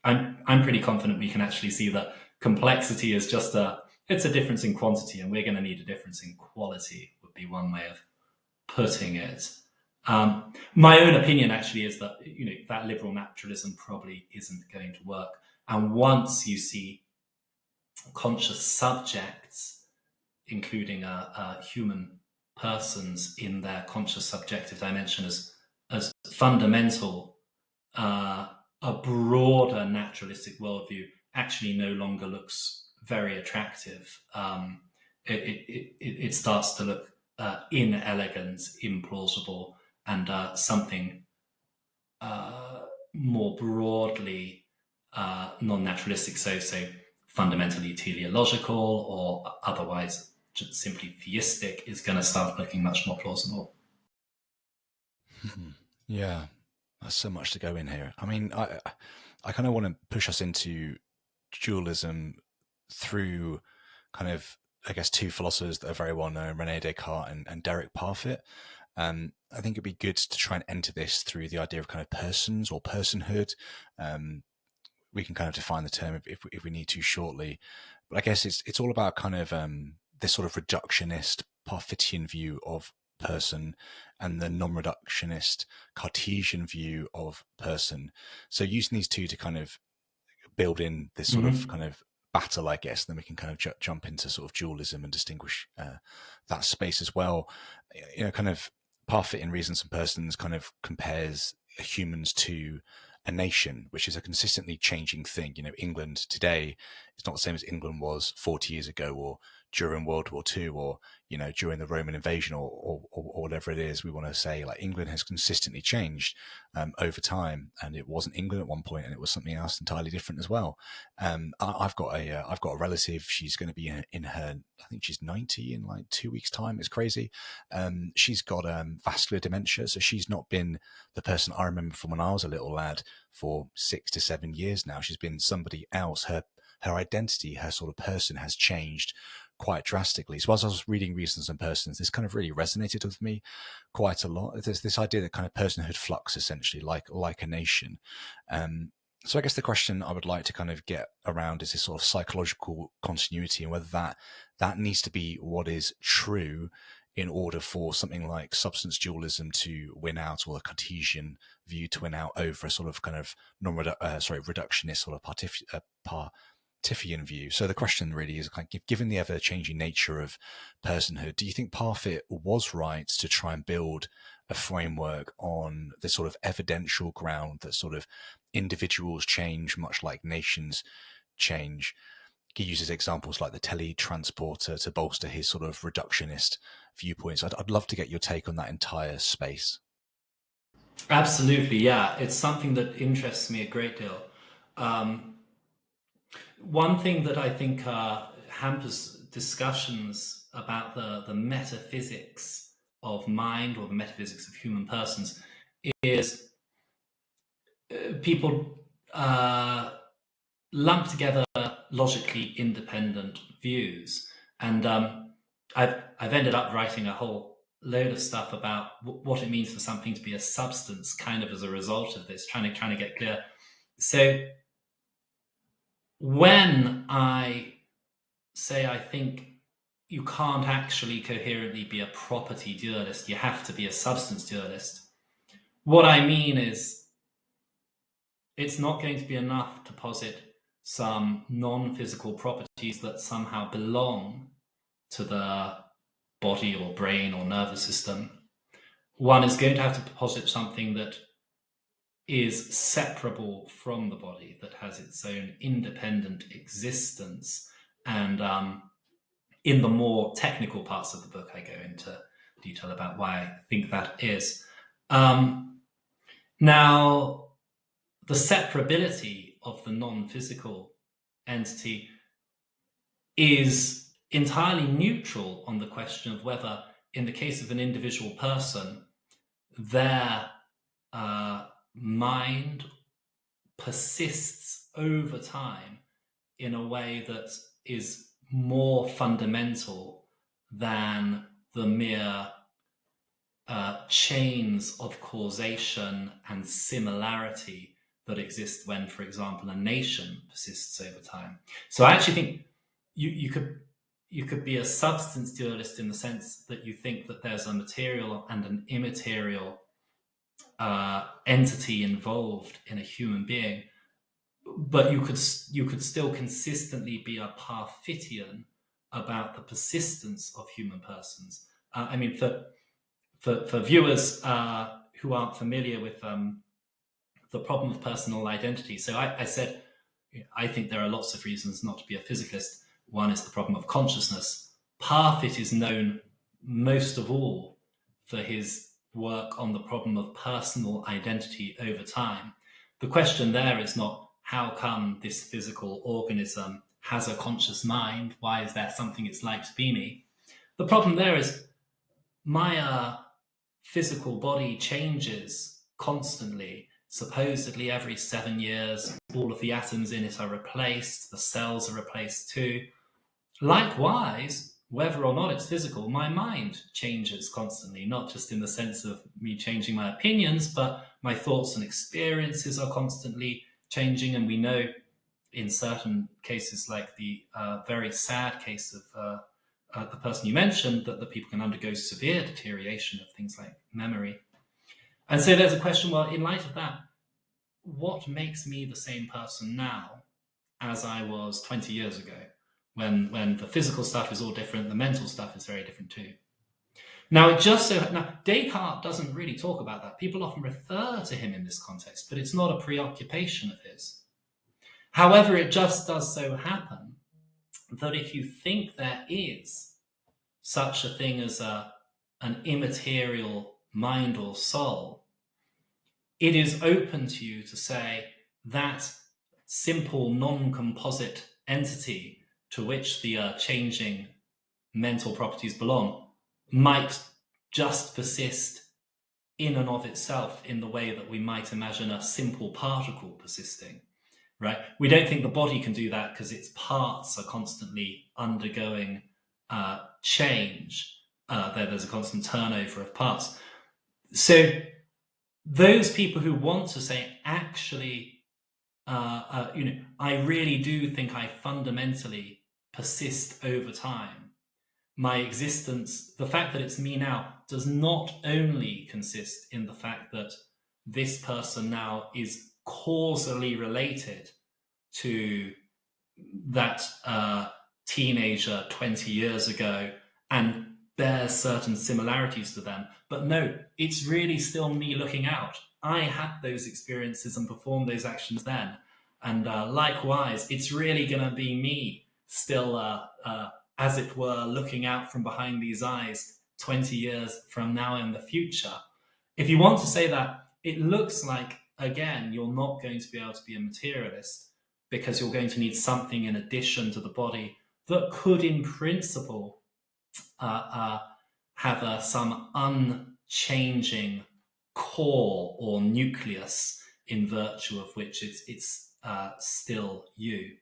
I'm pretty confident we can actually see that complexity is just it's a difference in quantity, and we're going to need a difference in quality, would be one way of putting it. My own opinion actually is that that liberal naturalism probably isn't going to work. And once you see conscious subjects, including human persons in their conscious subjective dimension as fundamental, a broader naturalistic worldview actually no longer looks very attractive. It starts to look inelegant, implausible, and something more broadly non-naturalistic, so fundamentally teleological or otherwise just simply theistic is going to start looking much more plausible. Yeah, There's so much to go in here. I mean, I kind of want to push us into dualism through kind of, I guess, two philosophers that are very well known, Rene Descartes and Derek Parfit. I think it'd be good to try and enter this through the idea of kind of persons or personhood. We can kind of define the term if we need to shortly, but I guess it's all about kind of this sort of reductionist Parfitian view of person and the non-reductionist Cartesian view of person. So using these two to kind of build in this sort of kind of battle, I guess, then we can kind of jump into sort of dualism and distinguish that space as well. Kind of Parfit in Reasons and Persons kind of compares humans to a nation, which is a consistently changing thing. England today is not the same as England was 40 years ago, or during World War II, or during the Roman invasion, or whatever it is we want to say. Like, England has consistently changed over time, and it wasn't England at one point, and it was something else entirely different as well. I've got a relative. She's going to be in her, I think she's 90 in like 2 weeks' time. It's crazy. She's got vascular dementia, so she's not been the person I remember from when I was a little lad for 6 to 7 years now. She's been somebody else. Her identity, her sort of person has changed quite drastically. So as I was reading Reasons and Persons, this kind of really resonated with me quite a lot. There's this idea that kind of personhood flux, essentially, like a nation. So I guess the question I would like to kind of get around is this sort of psychological continuity, and whether that needs to be what is true in order for something like substance dualism to win out, or a Cartesian view to win out over a sort of kind of reductionist sort of Parfitian view. So the question really is, kind of, given the ever-changing nature of personhood, do you think Parfit was right to try and build a framework on this sort of evidential ground that sort of individuals change much like nations change? He uses examples like the teletransporter to bolster his sort of reductionist viewpoints. I'd love to get your take on that entire space. Absolutely, yeah. It's something that interests me a great deal. One thing that I think hampers discussions about the metaphysics of mind, or the metaphysics of human persons, is people lump together logically independent views. And I've ended up writing a whole load of stuff about what it means for something to be a substance, kind of as a result of this, trying to get clear. So when I say I think you can't actually coherently be a property dualist, you have to be a substance dualist, what I mean is it's not going to be enough to posit some non-physical properties that somehow belong to the body or brain or nervous system. One is going to have to posit something that is separable from the body, that has its own independent existence. And in the more technical parts of the book, I go into detail about why I think that is. Now, the separability of the non-physical entity is entirely neutral on the question of whether, in the case of an individual person, their mind persists over time in a way that is more fundamental than the mere chains of causation and similarity that exist when, for example, a nation persists over time. So I actually think you could be a substance dualist in the sense that you think that there's a material and an immaterial entity involved in a human being, but you could still consistently be a Parfitian about the persistence of human persons. I mean, for viewers who aren't familiar with the problem of personal identity, so I said I think there are lots of reasons not to be a physicalist. One is the problem of consciousness. Parfit is known most of all for his work on the problem of personal identity over time. The question there is not how come this physical organism has a conscious mind? Why is there something it's like to be me? The problem there is my physical body changes constantly, supposedly every 7 years, all of the atoms in it are replaced, the cells are replaced too. Likewise, whether or not it's physical, my mind changes constantly, not just in the sense of me changing my opinions, but my thoughts and experiences are constantly changing. And we know in certain cases, like the very sad case of the person you mentioned, that the people can undergo severe deterioration of things like memory. And so there's a question, well, in light of that, what makes me the same person now as I was 20 years ago? When the physical stuff is all different, the mental stuff is very different too. Now, Descartes doesn't really talk about that. People often refer to him in this context, but it's not a preoccupation of his. However, it just does so happen that if you think there is such a thing as an immaterial mind or soul, it is open to you to say that simple non-composite entity to which the changing mental properties belong might just persist in and of itself in the way that we might imagine a simple particle persisting, right? We don't think the body can do that because its parts are constantly undergoing change. There's a constant turnover of parts. So those people who want to say, actually, I really do think I fundamentally persist over time. My existence, the fact that it's me now, does not only consist in the fact that this person now is causally related to that teenager 20 years ago and bears certain similarities to them. But no, it's really still me looking out. I had those experiences and performed those actions then. And likewise, it's really going to be me still, as it were, looking out from behind these eyes 20 years from now in the future. If you want to say that, it looks like, again, you're not going to be able to be a materialist because you're going to need something in addition to the body that could, in principle, have some unchanging core or nucleus in virtue of which it's still you.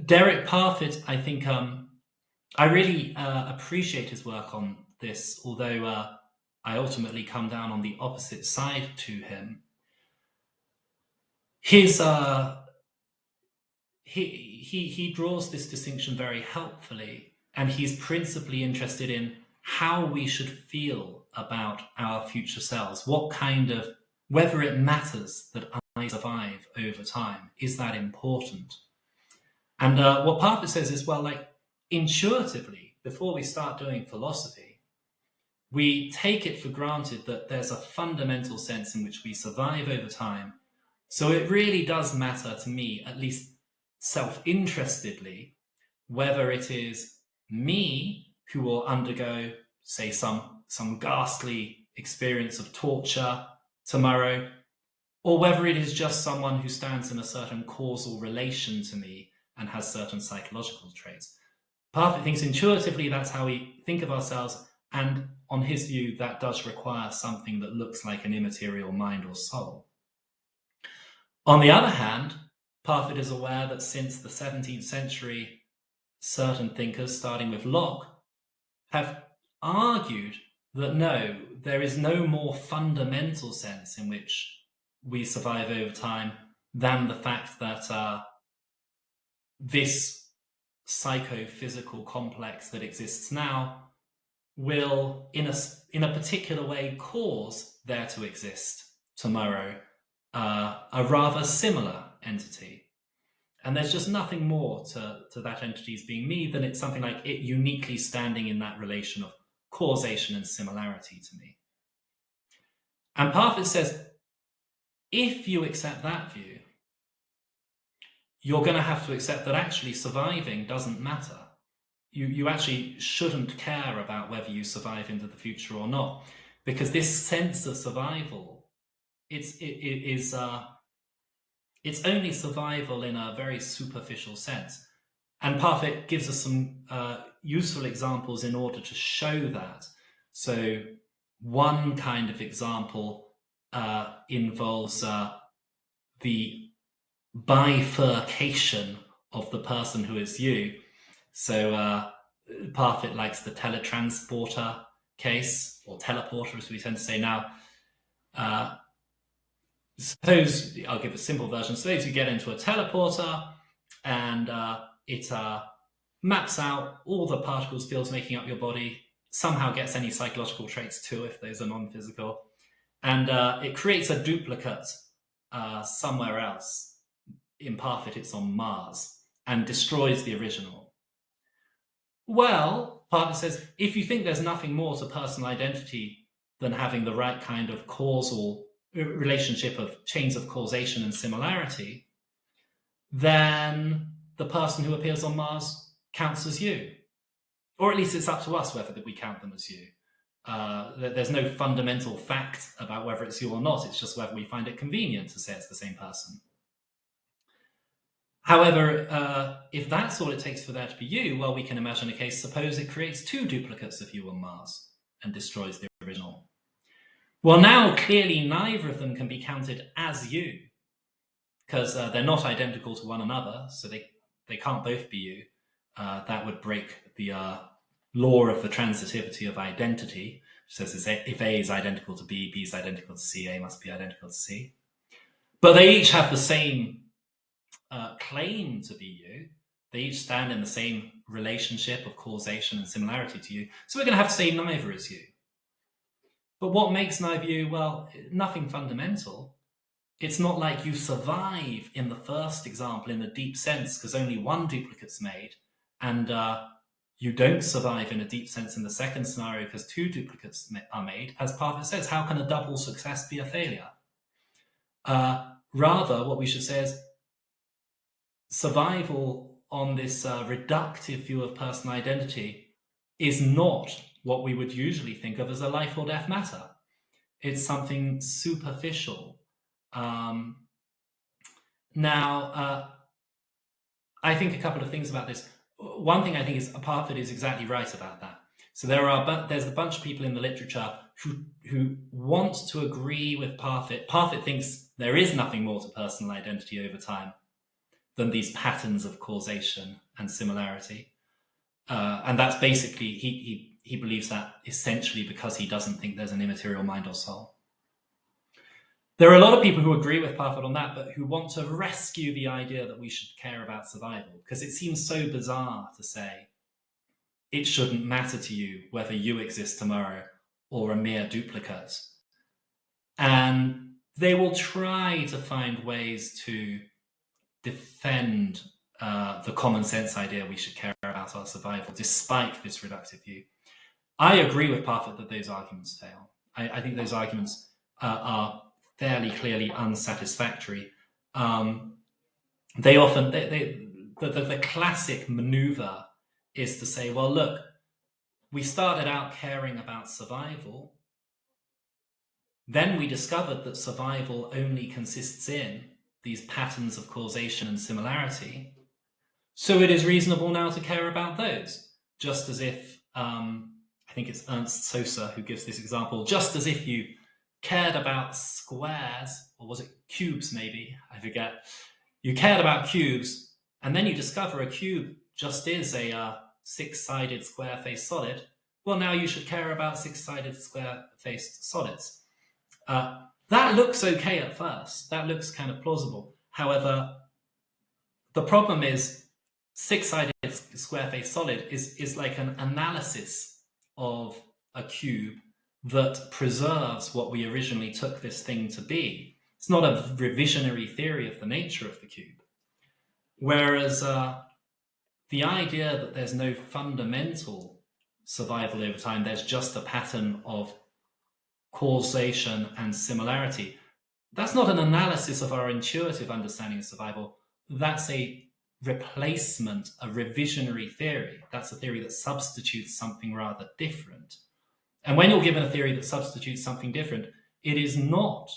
Derek Parfit, I think, I really appreciate his work on this, although I ultimately come down on the opposite side to him. He draws this distinction very helpfully, and he's principally interested in how we should feel about our future selves. Whether it matters that I survive over time, is that important? And what Parfit says is, well, like intuitively, before we start doing philosophy, we take it for granted that there's a fundamental sense in which we survive over time. So it really does matter to me, at least self-interestedly, whether it is me who will undergo, say, some ghastly experience of torture tomorrow, or whether it is just someone who stands in a certain causal relation to me and has certain psychological traits. Parfit thinks intuitively that's how we think of ourselves, and on his view, that does require something that looks like an immaterial mind or soul. On the other hand, Parfit is aware that since the 17th century, certain thinkers, starting with Locke, have argued that no, there is no more fundamental sense in which we survive over time than the fact that this psychophysical complex that exists now will, in a particular way, cause there to exist tomorrow a rather similar entity. And there's just nothing more to that entity's being me than it's something like it uniquely standing in that relation of causation and similarity to me. And Parfit says, if you accept that view, you're going to have to accept that actually surviving doesn't matter. You actually shouldn't care about whether you survive into the future or not, because this sense of survival, it's only survival in a very superficial sense. And Parfit gives us some useful examples in order to show that. So one kind of example involves the bifurcation of the person who is you. So Parfit likes the teletransporter case, or teleporter as we tend to say now. Suppose, I'll give a simple version, suppose you get into a teleporter and it maps out all the particles, fields making up your body, somehow gets any psychological traits too if those are non-physical, and it creates a duplicate somewhere else. In Parfit, it's on Mars, and destroys the original. Well, Parfit says, if you think there's nothing more to personal identity than having the right kind of causal relationship of chains of causation and similarity, then the person who appears on Mars counts as you. Or at least it's up to us whether we count them as you. There's no fundamental fact about whether it's you or not. It's just whether we find it convenient to say it's the same person. However, if that's all it takes for there to be you, well, we can imagine a case, suppose it creates two duplicates of you on Mars and destroys the original. Well, now clearly neither of them can be counted as you, because they're not identical to one another, so they can't both be you. That would break the law of the transitivity of identity, which says if A is identical to B, B is identical to C, A must be identical to C. But they each have the same claim to be you. They each stand in the same relationship of causation and similarity to you. So we're going to have to say neither is you. But what makes neither you? Well, nothing fundamental. It's not like you survive in the first example in a deep sense because only one duplicate's made, and you don't survive in a deep sense in the second scenario because two duplicates are made. As Parfit says, how can a double success be a failure? Rather, what we should say is survival on this reductive view of personal identity is not what we would usually think of as a life or death matter. It's something superficial. Now, I think a couple of things about this. One thing I think is Parfit is exactly right about that. So there's a bunch of people in the literature who want to agree with Parfit. Parfit thinks there is nothing more to personal identity over time than these patterns of causation and similarity. And that's basically, he believes that essentially because he doesn't think there's an immaterial mind or soul. There are a lot of people who agree with Parfit on that, but who want to rescue the idea that we should care about survival, because it seems so bizarre to say it shouldn't matter to you whether you exist tomorrow or a mere duplicate. And they will try to find ways to defend the common sense idea we should care about our survival despite this reductive view. I agree with Parfit that those arguments fail. I think those arguments are fairly clearly unsatisfactory. They often, the classic maneuver is to say, well, look, we started out caring about survival. Then we discovered that survival only consists in these patterns of causation and similarity. So it is reasonable now to care about those. Just as if, I think it's Ernst Sosa who gives this example, just as if you cared about squares, or was it cubes maybe? I forget. You cared about cubes, and then you discover a cube just is a six-sided square-faced solid. Well, now you should care about six-sided square-faced solids. That looks okay at first. That looks kind of plausible. However, the problem is six-sided square-faced solid is like an analysis of a cube that preserves what we originally took this thing to be. It's not a revisionary theory of the nature of the cube. Whereas the idea that there's no fundamental survival over time, there's just a pattern of causation and similarity, that's not an analysis of our intuitive understanding of survival. That's a replacement, a revisionary theory. That's a theory that substitutes something rather different. And when you're given a theory that substitutes something different, it is not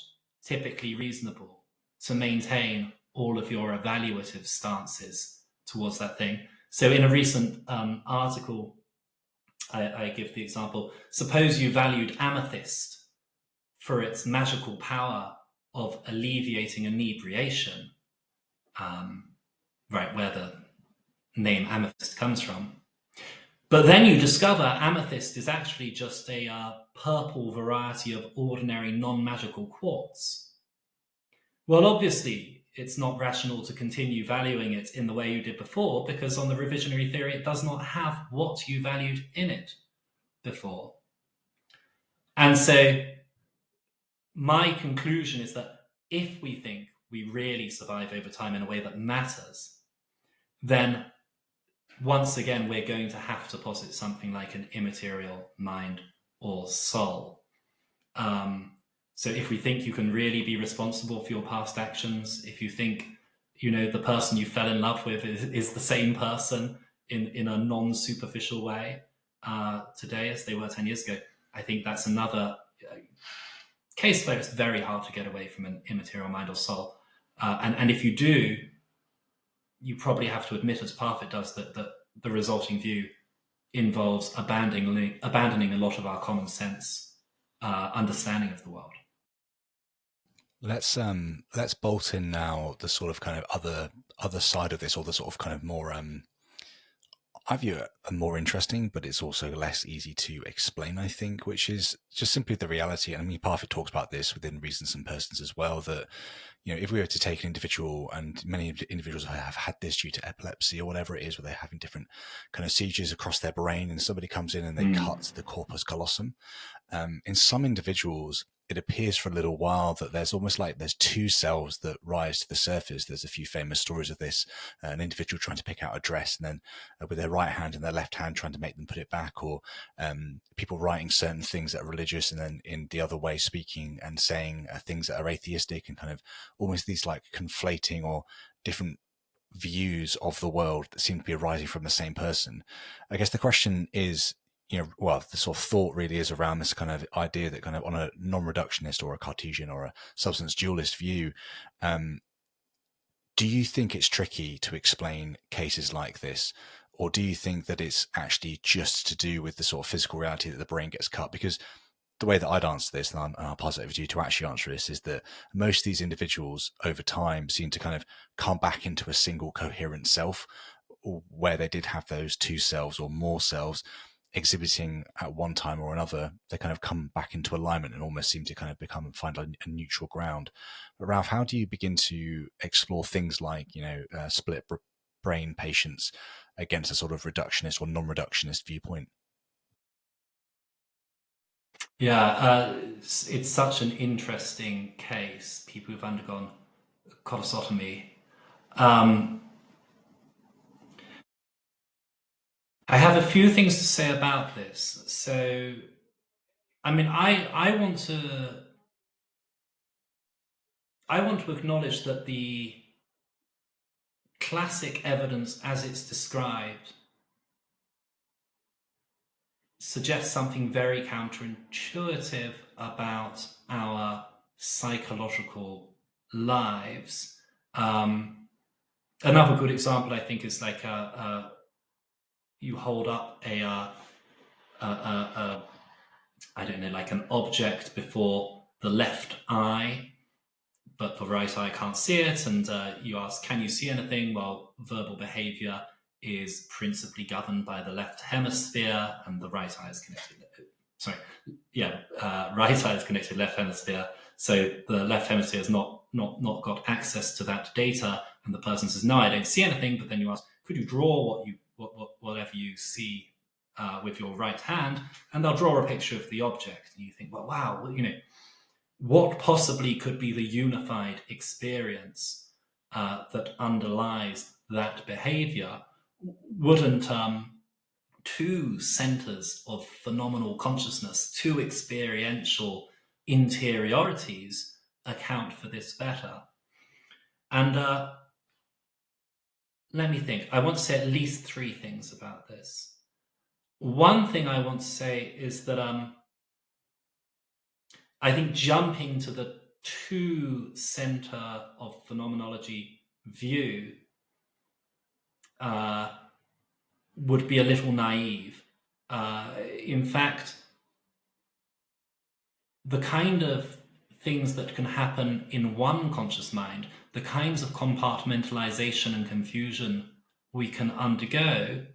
typically reasonable to maintain all of your evaluative stances towards that thing. So in a recent article, I give the example, suppose you valued amethyst for its magical power of alleviating inebriation, right, where the name amethyst comes from. But then you discover amethyst is actually just a purple variety of ordinary non-magical quartz. Well, obviously, it's not rational to continue valuing it in the way you did before, because on the revisionary theory, it does not have what you valued in it before. And so my conclusion is that if we think we really survive over time in a way that matters, then once again, we're going to have to posit something like an immaterial mind or soul. So if we think you can really be responsible for your past actions, if you think, the person you fell in love with is the same person in a non-superficial way today as they were 10 years ago, I think that's another case where it's very hard to get away from an immaterial mind or soul. And if you do, you probably have to admit, as Parfit does, that the resulting view involves abandoning a lot of our common sense understanding of the world. Let's bolt in now the sort of kind of other side of this, or the sort of kind of more I view it more interesting, but it's also less easy to explain, I think, which is just simply the reality. And I mean, Parfit talks about this within Reasons and Persons as well, that, if we were to take an individual, and many individuals have had this due to epilepsy or whatever it is, where they're having different kind of seizures across their brain, and somebody comes in and they cut the corpus callosum. In some individuals, it appears for a little while that there's almost like there's two cells that rise to the surface. There's a few famous stories of this, an individual trying to pick out a dress and then with their right hand and their left hand trying to make them put it back, or people writing certain things that are religious and then in the other way speaking and saying things that are atheistic, and kind of almost these like conflating or different views of the world that seem to be arising from the same person. I guess the question is, the sort of thought really is around this kind of idea that kind of on a non-reductionist or a Cartesian or a substance dualist view, do you think it's tricky to explain cases like this? Or do you think that it's actually just to do with the sort of physical reality that the brain gets cut? Because the way that I'd answer this, and I'll pass it over to you to actually answer this, is that most of these individuals over time seem to kind of come back into a single coherent self, where they did have those two selves or more selves exhibiting at one time or another. They kind of come back into alignment and almost seem to kind of find a neutral ground. But Ralph, how do you begin to explore things like, split brain patients against a sort of reductionist or non-reductionist viewpoint? Yeah, it's such an interesting case, people who've undergone colostomy. I have a few things to say about this. So, I mean, I want to acknowledge that the classic evidence as it's described suggests something very counterintuitive about our psychological lives. Another good example, I think, is like you hold up I don't know, like an object before the left eye, but the right eye can't see it, and you ask, can you see anything? Well, verbal behavior is principally governed by the left hemisphere, and the right eye is connected. Right eye is connected to left hemisphere. So the left hemisphere has not got access to that data, and the person says, no, I don't see anything. But then you ask, could you draw whatever you see with your right hand? And they'll draw a picture of the object, and you think, well, wow, what possibly could be the unified experience that underlies that behavior? Wouldn't two centers of phenomenal consciousness, two experiential interiorities account for this better? And let me think. I want to say at least three things about this. One thing I want to say is that I think jumping to the two center of phenomenology view would be a little naive. In fact, the kind of things that can happen in one conscious mind, the kinds of compartmentalization and confusion we can undergo,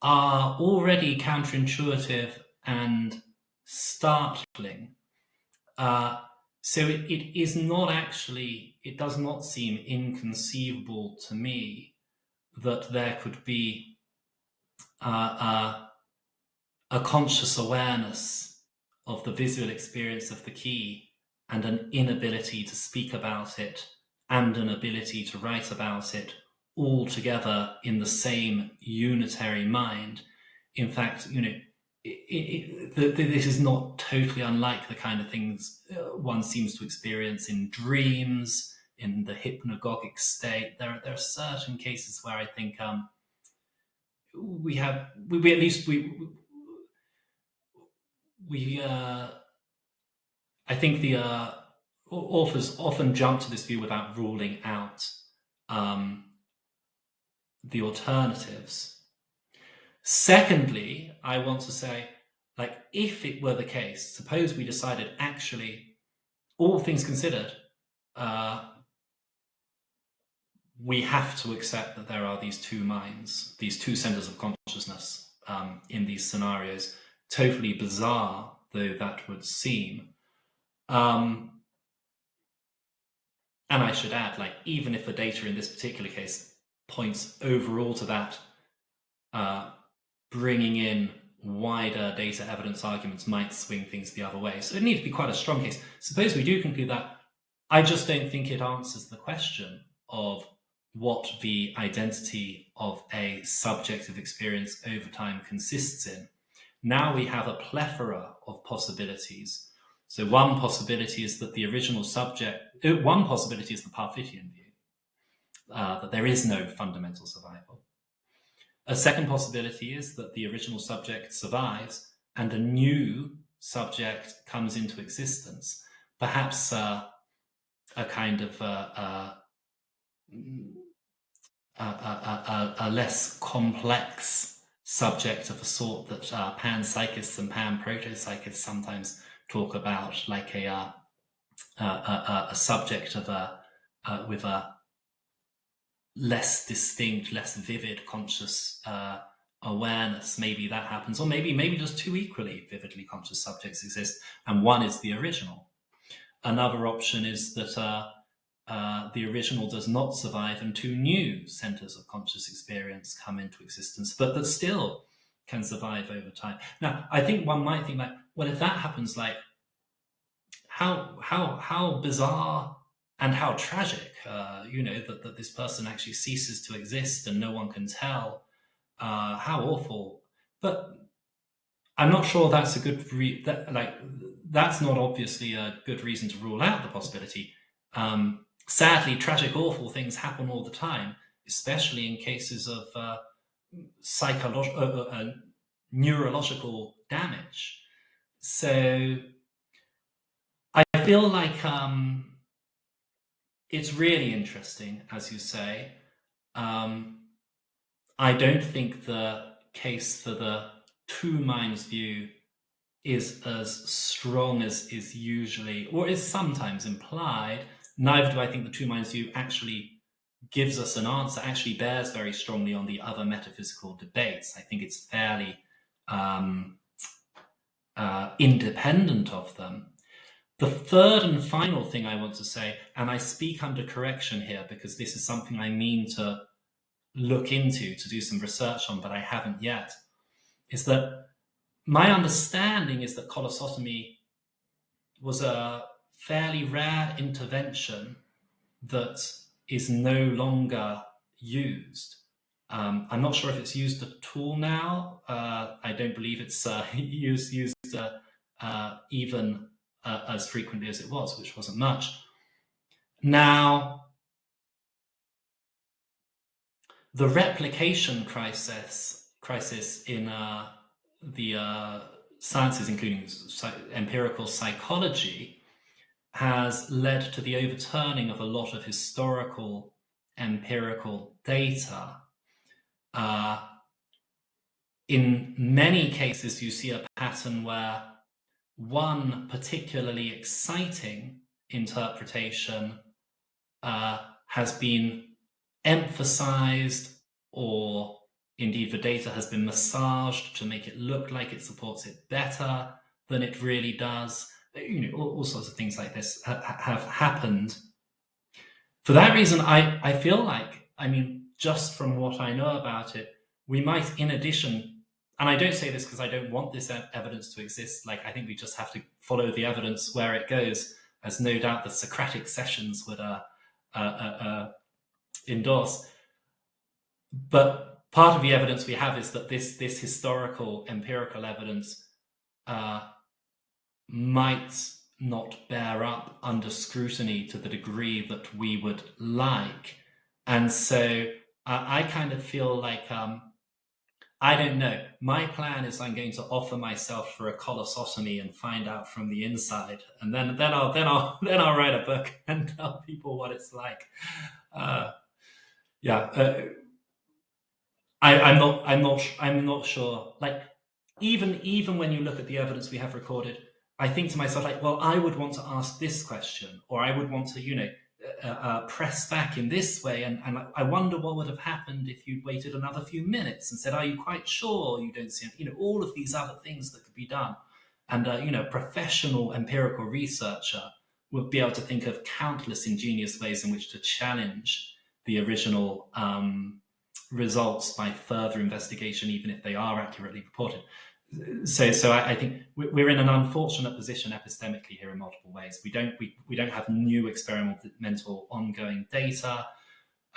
are already counterintuitive and startling. So it is not actually, it does not seem inconceivable to me that there could be a conscious awareness of the visual experience of the key and an inability to speak about it and an ability to write about it all together in the same unitary mind. In fact, this is not totally unlike the kind of things one seems to experience in dreams, in the hypnagogic state. There are certain cases where I think I think the authors often jump to this view without ruling out the alternatives. Secondly, I want to say, like, if it were the case, suppose we decided actually, all things considered, we have to accept that there are these two minds, these two centers of consciousness in these scenarios, totally bizarre though that would seem. And I should add, like, even if the data in this particular case points overall to that, bringing in wider data evidence arguments might swing things the other way. So it needs to be quite a strong case. Suppose we do conclude that, I just don't think it answers the question of what the identity of a subjective experience over time consists in. Now we have a plethora of possibilities. So one possibility is that the original subject, one possibility is the Parfitian view, that there is no fundamental survival. A second possibility is that the original subject survives and a new subject comes into existence, perhaps a kind of a less complex subject of a sort that panpsychists and pan-protopsychists sometimes talk about, like a subject of with a less distinct, less vivid conscious awareness. Maybe that happens, or maybe just two equally vividly conscious subjects exist, and one is the original. Another option is that the original does not survive and two new centers of conscious experience come into existence, but that still can survive over time. Now, I think one might think, like, well, if that happens, like, how bizarre and how tragic, that this person actually ceases to exist and no one can tell. How awful. But I'm not sure that's a good that's not obviously a good reason to rule out the possibility. Sadly, tragic, awful things happen all the time, especially in cases of neurological damage. So I feel like it's really interesting, as you say. I don't think the case for the two minds view is as strong as is usually, or is sometimes implied. Neither do I think the two minds view actually gives us an answer, actually bears very strongly on the other metaphysical debates. I think it's fairly independent of them. The third and final thing I want to say, and I speak under correction here because this is something I mean to look into, to do some research on, but I haven't yet, is that my understanding is that colossotomy was a fairly rare intervention that is no longer used. I'm not sure if it's used at all now. I don't believe it's used even as frequently as it was, which wasn't much. Now, the replication crisis in the sciences, including empirical psychology, has led to the overturning of a lot of historical empirical data. In many cases, you see a pattern where one particularly exciting interpretation has been emphasized, or indeed the data has been massaged to make it look like it supports it better than it really does. All sorts of things like this have happened. For that reason, I feel like, just from what I know about it, we might, in addition, and I don't say this because I don't want this evidence to exist, like I think we just have to follow the evidence where it goes, as no doubt the Socratic sessions would endorse. But part of the evidence we have is that this historical empirical evidence might not bear up under scrutiny to the degree that we would like. And so I kind of feel like, I don't know. My plan is I'm going to offer myself for a colossotomy and find out from the inside, and then I'll write a book and tell people what it's like. I'm not sure. Like, even when you look at the evidence we have recorded, I think to myself, like, well, I would want to ask this question, or I would want to, press back in this way, and I wonder what would have happened if you'd waited another few minutes and said, "Are you quite sure you don't see?" All of these other things that could be done, and a professional empirical researcher would be able to think of countless ingenious ways in which to challenge the original results by further investigation, even if they are accurately reported. So I think we're in an unfortunate position epistemically here in multiple ways. We don't have new experimental ongoing data,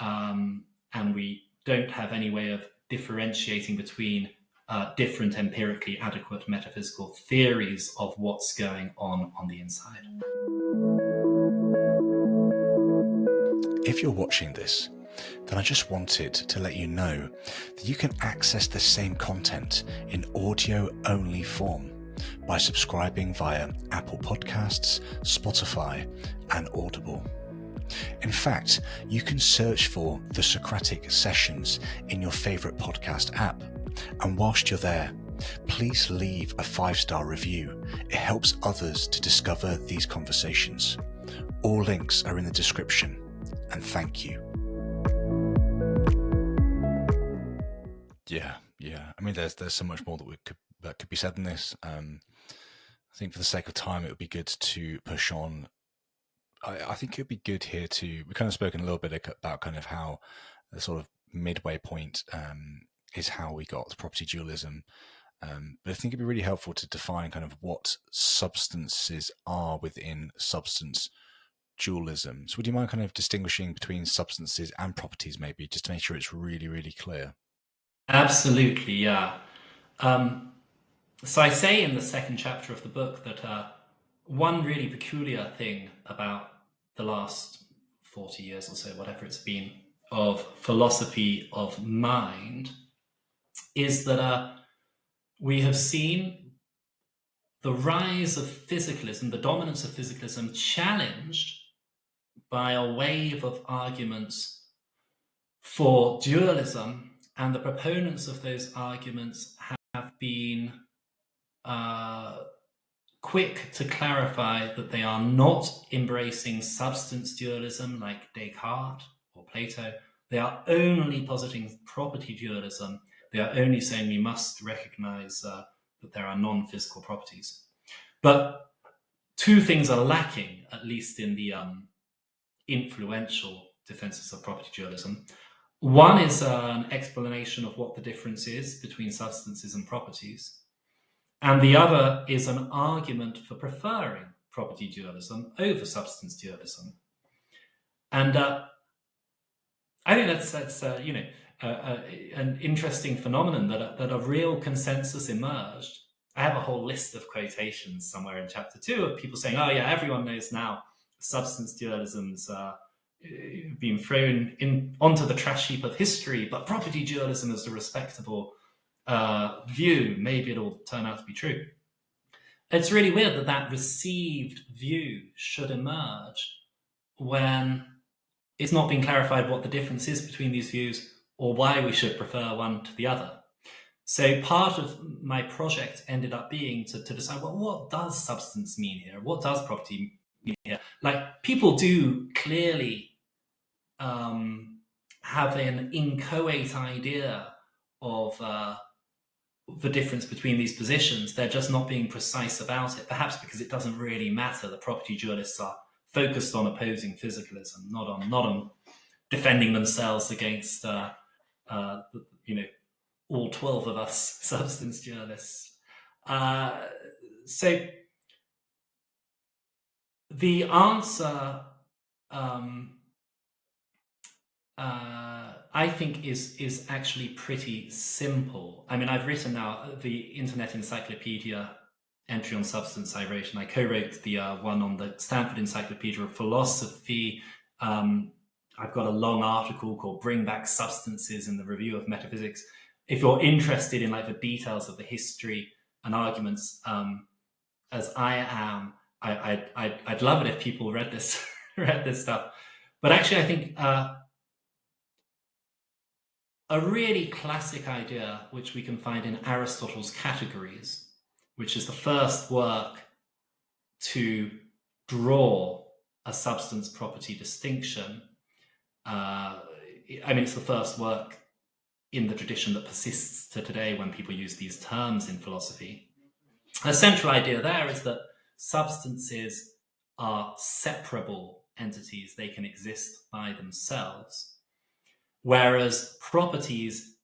and we don't have any way of differentiating between different empirically adequate metaphysical theories of what's going on the inside. If you're watching this, then I just wanted to let you know that you can access the same content in audio-only form by subscribing via Apple Podcasts, Spotify, and Audible. In fact, you can search for the Socratic Sessions in your favourite podcast app, and whilst you're there, please leave a 5-star review. It helps others to discover these conversations. All links are in the description, and thank you. Yeah. I mean, there's so much more that could be said in this. I think for the sake of time, it would be good to push on. I think it would be good here to, we kind of spoken a little bit about kind of how the sort of midway point is how we got property dualism. But I think it'd be really helpful to define kind of what substances are within substance dualism. So would you mind kind of distinguishing between substances and properties, maybe, just to make sure it's really, really clear? Absolutely, yeah. So I say in the second chapter of the book that one really peculiar thing about the last 40 years or so, whatever it's been, of philosophy of mind is that we have seen the rise of physicalism, the dominance of physicalism, challenged by a wave of arguments for dualism, and the proponents of those arguments have been quick to clarify that they are not embracing substance dualism like Descartes or Plato. They are only positing property dualism. They are only saying we must recognize that there are non-physical properties. But two things are lacking, at least in the influential defenses of property dualism. One is an explanation of what the difference is between substances and properties. And the other is an argument for preferring property dualism over substance dualism. And I think that's an interesting phenomenon that a real consensus emerged. I have a whole list of quotations somewhere in chapter 2 of people saying, "Oh yeah, everyone knows now substance dualism's being thrown onto the trash heap of history, but property dualism is a respectable view. Maybe it'll turn out to be true." It's really weird that received view should emerge when it's not been clarified what the difference is between these views or why we should prefer one to the other. So part of my project ended up being to decide, well, what does substance mean here? What does property mean here? Like, people do clearly have an inchoate idea of the difference between these positions. They're just not being precise about it, perhaps because it doesn't really matter. The property dualists are focused on opposing physicalism, not on defending themselves against all 12 of us substance dualists. So the answer, I think, is actually pretty simple. I mean, I've written now the Internet Encyclopedia entry on substance I wrote, and I co-wrote the one on the Stanford Encyclopedia of Philosophy. I've got a long article called Bring Back Substances in the Review of Metaphysics. If you're interested in like the details of the history and arguments, as I am, I'd love it if people read this read this stuff. But actually, I think a really classic idea, which we can find in Aristotle's Categories, which is the first work to draw a substance property distinction. I mean, it's the first work in the tradition that persists to today when people use these terms in philosophy. A central idea there is that substances are separable entities. They can exist by themselves, whereas properties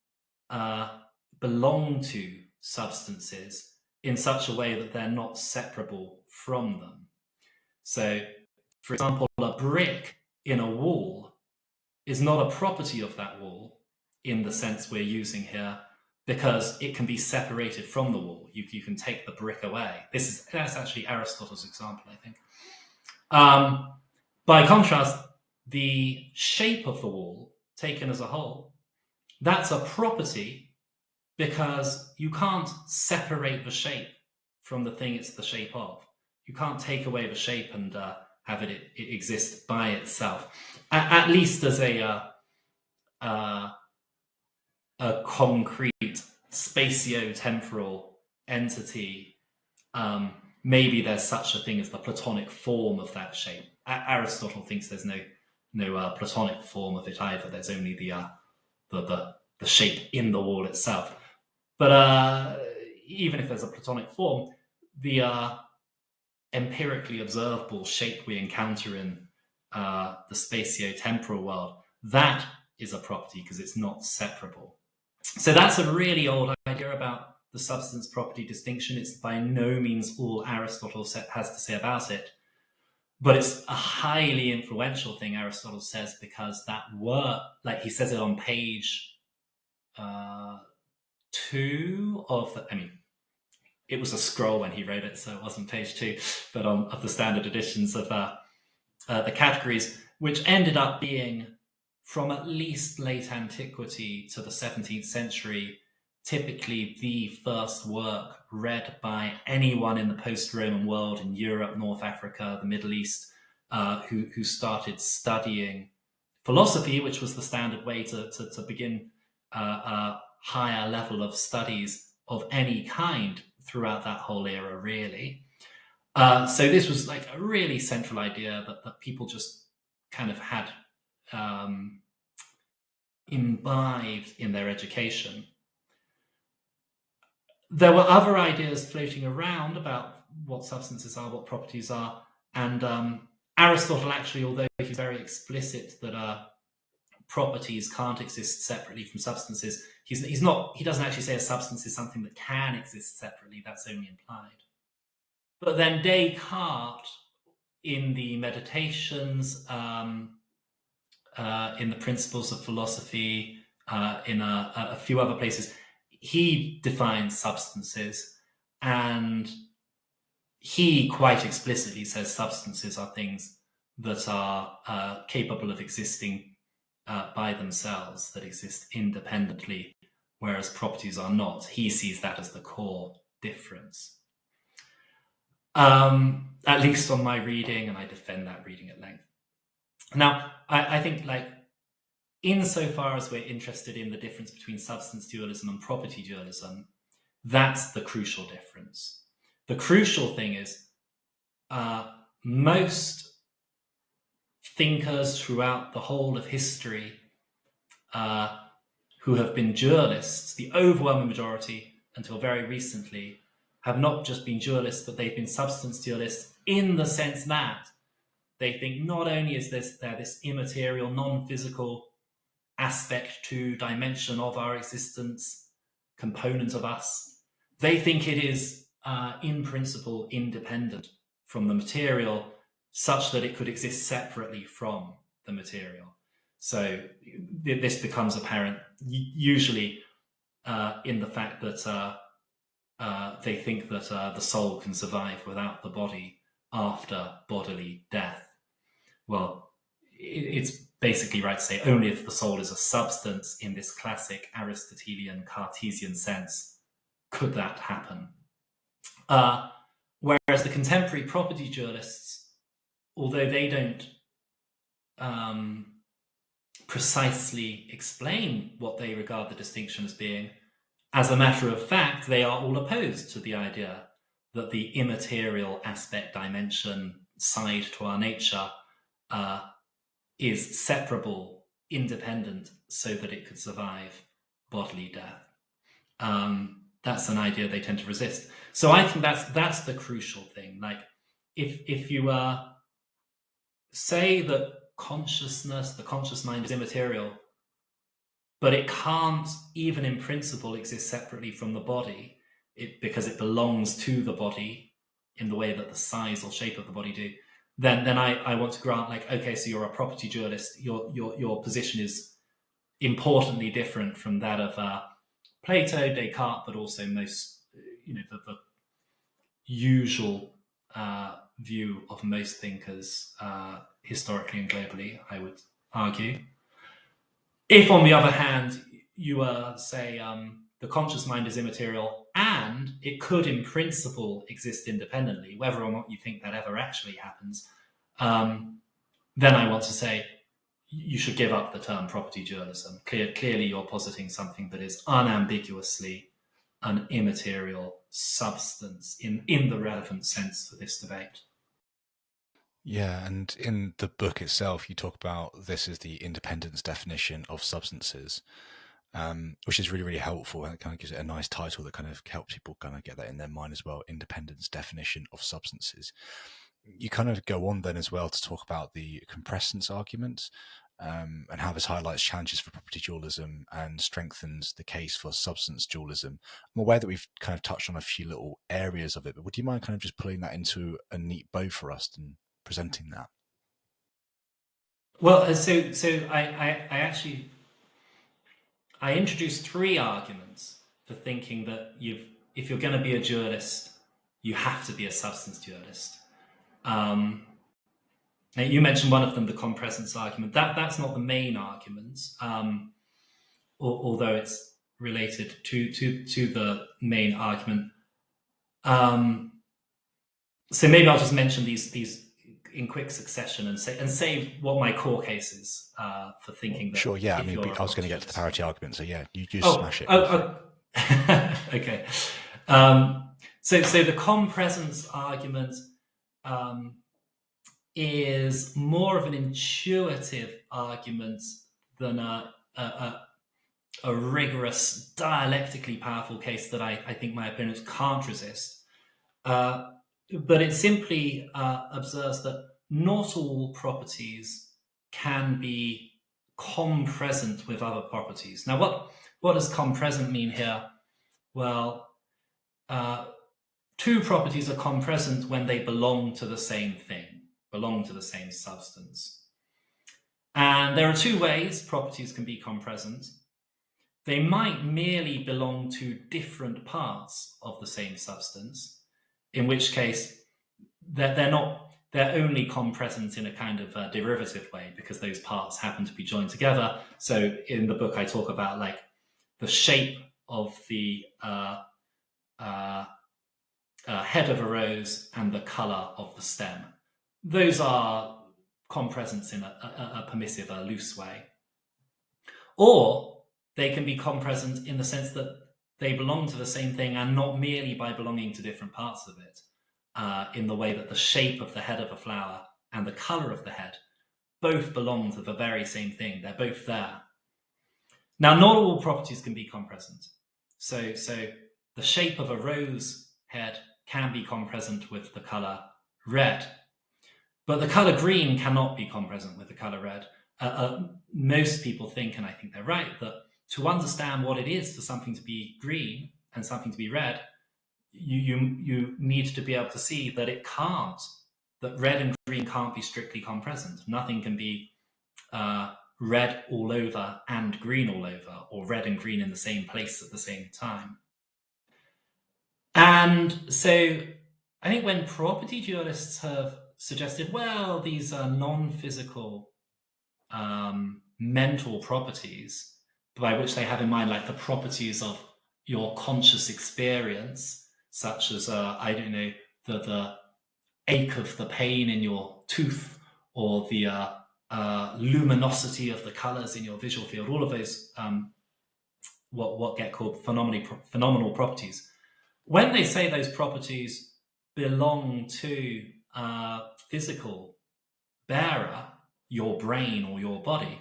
belong to substances in such a way that they're not separable from them. So, for example, a brick in a wall is not a property of that wall in the sense we're using here, because it can be separated from the wall. You can take the brick away. That's actually Aristotle's example, I think. By contrast, the shape of the wall, taken as a whole, that's a property because you can't separate the shape from the thing it's the shape of. You can't take away the shape and have it exist by itself, at least as a concrete spatio-temporal entity. Maybe there's such a thing as the Platonic form of that shape. Aristotle thinks there's no Platonic form of it either. There's only the shape in the wall itself. But even if there's a Platonic form, the empirically observable shape we encounter in the spatio-temporal world, that is a property because it's not separable. So that's a really old idea about the substance property distinction. It's by no means all Aristotle has to say about it, but it's a highly influential thing Aristotle says, because that work, like he says it on page 2 of, I mean, it was a scroll when he wrote it, so it wasn't page 2, but of the standard editions of the Categories, which ended up being, from at least late antiquity to the 17th century, typically the first work read by anyone in the post-Roman world in Europe, North Africa, the Middle East, who started studying philosophy, which was the standard way to begin a higher level of studies of any kind throughout that whole era, really. So this was like a really central idea that people just kind of had imbibed in their education. There were other ideas floating around about what substances are, what properties are, and Aristotle actually, although he's very explicit that properties can't exist separately from substances, he doesn't actually say a substance is something that can exist separately. That's only implied. But then Descartes, in the Meditations, in the Principles of Philosophy, in a few other places, he defines substances, and he quite explicitly says substances are things that are capable of existing by themselves, that exist independently, whereas properties are not. He sees that as the core difference. At least on my reading, and I defend that reading at length. Now, I think, like, insofar as we're interested in the difference between substance dualism and property dualism, that's the crucial difference. The crucial thing is most thinkers throughout the whole of history who have been dualists, the overwhelming majority until very recently, have not just been dualists, but they've been substance dualists in the sense that they think not only is there this immaterial, non-physical aspect to dimension of our existence, component of us, they think it is in principle independent from the material, such that it could exist separately from the material. So this becomes apparent usually in the fact that they think that the soul can survive without the body after bodily death. Well, it's basically right to say only if the soul is a substance in this classic Aristotelian Cartesian sense could that happen. Whereas the contemporary property dualists, although they don't precisely explain what they regard the distinction as being, as a matter of fact, they are all opposed to the idea that the immaterial aspect, dimension, side to our nature is separable, independent, so that it could survive bodily death. That's an idea they tend to resist. So I think that's the crucial thing. Like, if you say that consciousness, the conscious mind, is immaterial, but it can't, even in principle, exist separately from the body, because it belongs to the body in the way that the size or shape of the body do, then I want to grant, like, okay, so you're a property dualist. Your position is importantly different from that of Plato, Descartes, but also most, the usual view of most thinkers historically and globally, I would argue. If, on the other hand, you say the conscious mind is immaterial and it could, in principle, exist independently, whether or not you think that ever actually happens, then I want to say you should give up the term property dualism. Clearly, you're positing something that is unambiguously an immaterial substance in the relevant sense for this debate. Yeah, and in the book itself, you talk about this is the independence definition of substances, which is really, really helpful, and it kind of gives it a nice title that kind of helps people kind of get that in their mind as well. Independence definition of substances. You kind of go on then as well to talk about the compresence argument, and how this highlights challenges for property dualism and strengthens the case for substance dualism. I'm aware that we've kind of touched on a few little areas of it, but would you mind kind of just pulling that into a neat bow for us and presenting that? Well, so I introduced three arguments for thinking that if you're going to be a dualist, you have to be a substance dualist. Now you mentioned one of them, the compresence argument. That's not the main argument, although it's related to the main argument. So maybe I'll just mention these in quick succession and say what my core case is for thinking that. Sure, yeah. I mean, I was going to get to the parity argument, so yeah, you just smash it. Okay. So the compresence argument is more of an intuitive argument than a rigorous, dialectically powerful case that I think my opponents can't resist. But it simply observes that not all properties can be compresent with other properties. Now, what does compresent mean here? Well, two properties are compresent when they belong to the same thing, belong to the same substance. And there are two ways properties can be compresent. They might merely belong to different parts of the same substance, in which case they're only compresent in a kind of derivative way because those parts happen to be joined together. So in the book, I talk about like the shape of the head of a rose and the color of the stem. Those are compresents in a permissive, loose way. Or they can be compresent in the sense that they belong to the same thing, and not merely by belonging to different parts of it, in the way that the shape of the head of a flower and the color of the head both belong to the very same thing. They're both there. Now, not all properties can be compresent. So the shape of a rose head can be compresent with the color red, but the color green cannot be compresent with the color red. Most people think, and I think they're right, that to understand what it is for something to be green and something to be red, you need to be able to see that it can't, that red and green can't be strictly compresent. Nothing can be red all over and green all over, or red and green in the same place at the same time. And so I think when property dualists have suggested, well, these are non-physical mental properties, by which they have in mind like the properties of your conscious experience, such as I don't know, the ache of the pain in your tooth, or the luminosity of the colors in your visual field, all of those what get called phenomenal properties. When they say those properties belong to physical bearer, your brain or your body,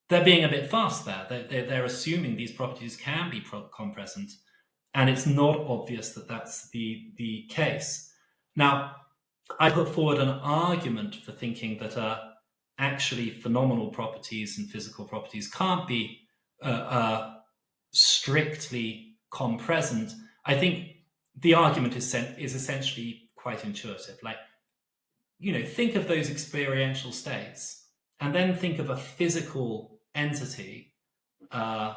they're being a bit fast there. They're assuming these properties can be compresent, and it's not obvious that that's the case. Now, I put forward an argument for thinking that actually phenomenal properties and physical properties can't be strictly compresent. I think the argument is essentially quite intuitive. Like, think of those experiential states, and then think of a physical entity, a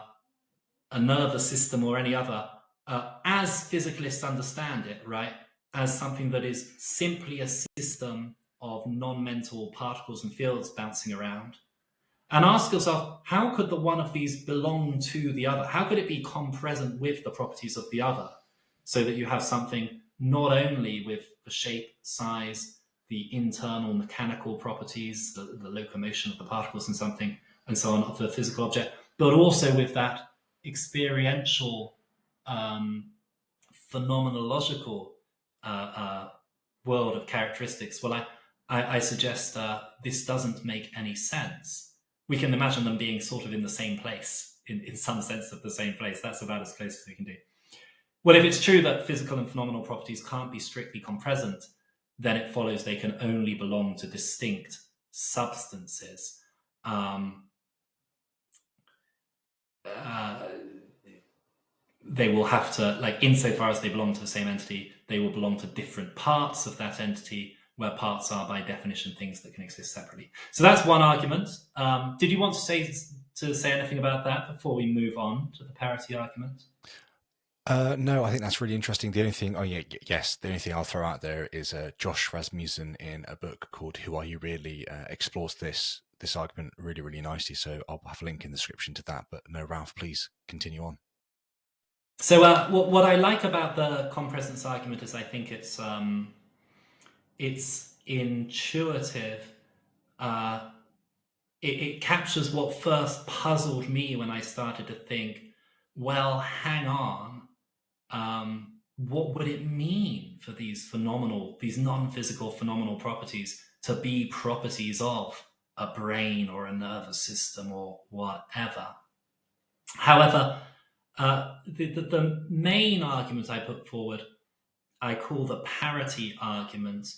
nervous system or any other, as physicalists understand it, right? As something that is simply a system of non-mental particles and fields bouncing around. And ask yourself, how could the one of these belong to the other? How could it be compresent with the properties of the other, so that you have something not only with the shape, size, the internal mechanical properties, the locomotion of the particles and something, and so on, of the physical object, but also with that experiential, phenomenological world of characteristics? Well, I suggest this doesn't make any sense. We can imagine them being sort of in the same place, in some sense of the same place. That's about as close as we can do. Well, if it's true that physical and phenomenal properties can't be strictly compresent, then it follows they can only belong to distinct substances. They will have to, like, insofar as they belong to the same entity, they will belong to different parts of that entity, where parts are by definition things that can exist separately. So that's one argument. Did you want to say anything about that before we move on to the parity argument? No, I think that's really interesting. The only thing, the only thing I'll throw out there is Josh Rasmussen, in a book called "Who Are You Really?" Explores this argument really, really nicely. So I'll have a link in the description to that. But no, Ralph, please continue on. So what I like about the compresence argument is I think it's intuitive. It captures what first puzzled me when I started to think, well, hang on, what would it mean for these non-physical phenomenal properties to be properties of a brain or a nervous system or whatever? However, the main argument I put forward, I call the parity argument,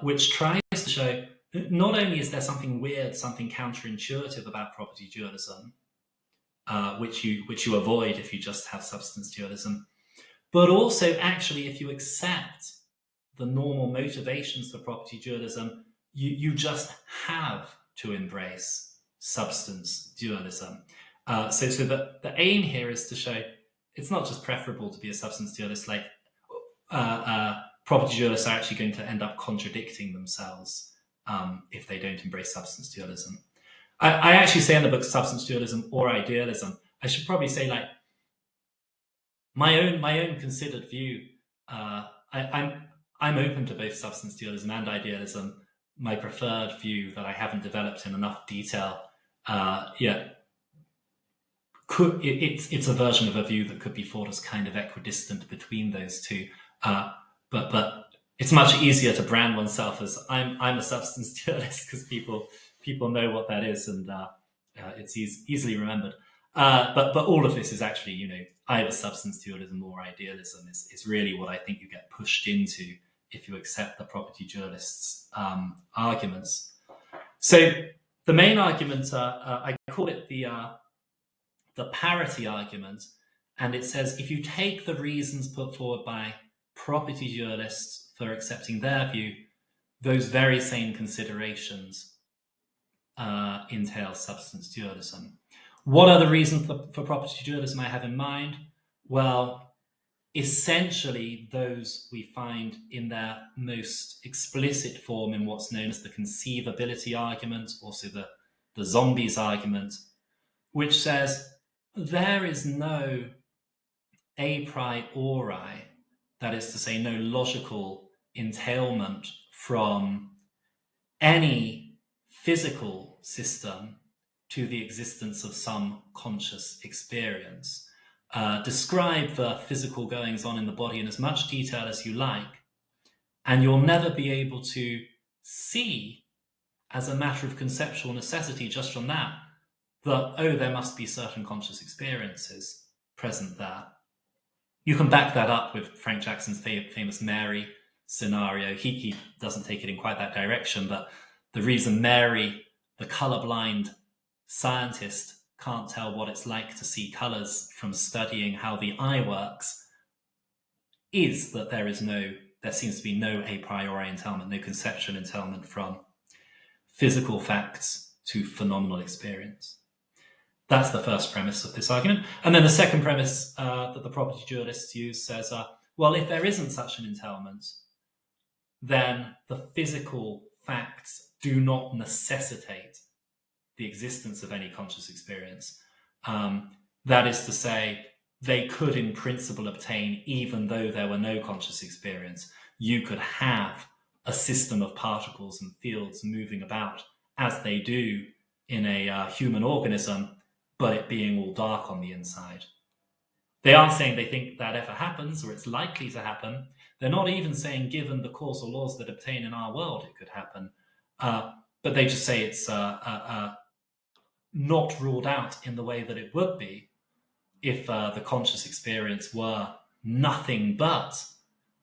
which tries to show not only is there something weird, something counterintuitive about property dualism, which you avoid if you just have substance dualism, but also actually if you accept the normal motivations for property dualism, you just have to embrace substance dualism. So the aim here is to show it's not just preferable to be a substance dualist, like property dualists are actually going to end up contradicting themselves if they don't embrace substance dualism. I actually say in the book substance dualism or idealism. I should probably say, like, my own considered view. I'm open to both substance dualism and idealism. My preferred view that I haven't developed in enough detail yet it's a version of a view that could be thought as kind of equidistant between those two. But it's much easier to brand oneself as I'm a substance dualist because people know what that is, and it's easily remembered. But all of this is actually, either substance dualism or idealism is really what I think you get pushed into if you accept the property dualists' arguments. So the main argument, I call it the parity argument, and it says if you take the reasons put forward by property dualists for accepting their view, those very same considerations entail substance dualism. What are the reasons for property dualism I have in mind? Well, essentially those we find in their most explicit form in what's known as the conceivability argument, also the zombies argument, which says there is no a priori, that is to say, no logical entailment from any physical system to the existence of some conscious experience. Describe the physical goings on in the body in as much detail as you like, and you'll never be able to see as a matter of conceptual necessity just from that, there must be certain conscious experiences present there. You can back that up with Frank Jackson's famous Mary scenario. He doesn't take it in quite that direction, but the reason Mary, the colorblind scientist, can't tell what it's like to see colors from studying how the eye works is that there seems to be no a priori entailment, no conceptual entailment from physical facts to phenomenal experience. That's the first premise of this argument. And then the second premise that the property dualists use says, well, if there isn't such an entailment, then the physical facts do not necessitate the existence of any conscious experience. That is to say, they could in principle obtain even though there were no conscious experience. You could have a system of particles and fields moving about as they do in a human organism, but it being all dark on the inside. They aren't saying they think that ever happens or it's likely to happen. They're not even saying given the causal laws that obtain in our world it could happen. But they just say it's not ruled out in the way that it would be if the conscious experience were nothing but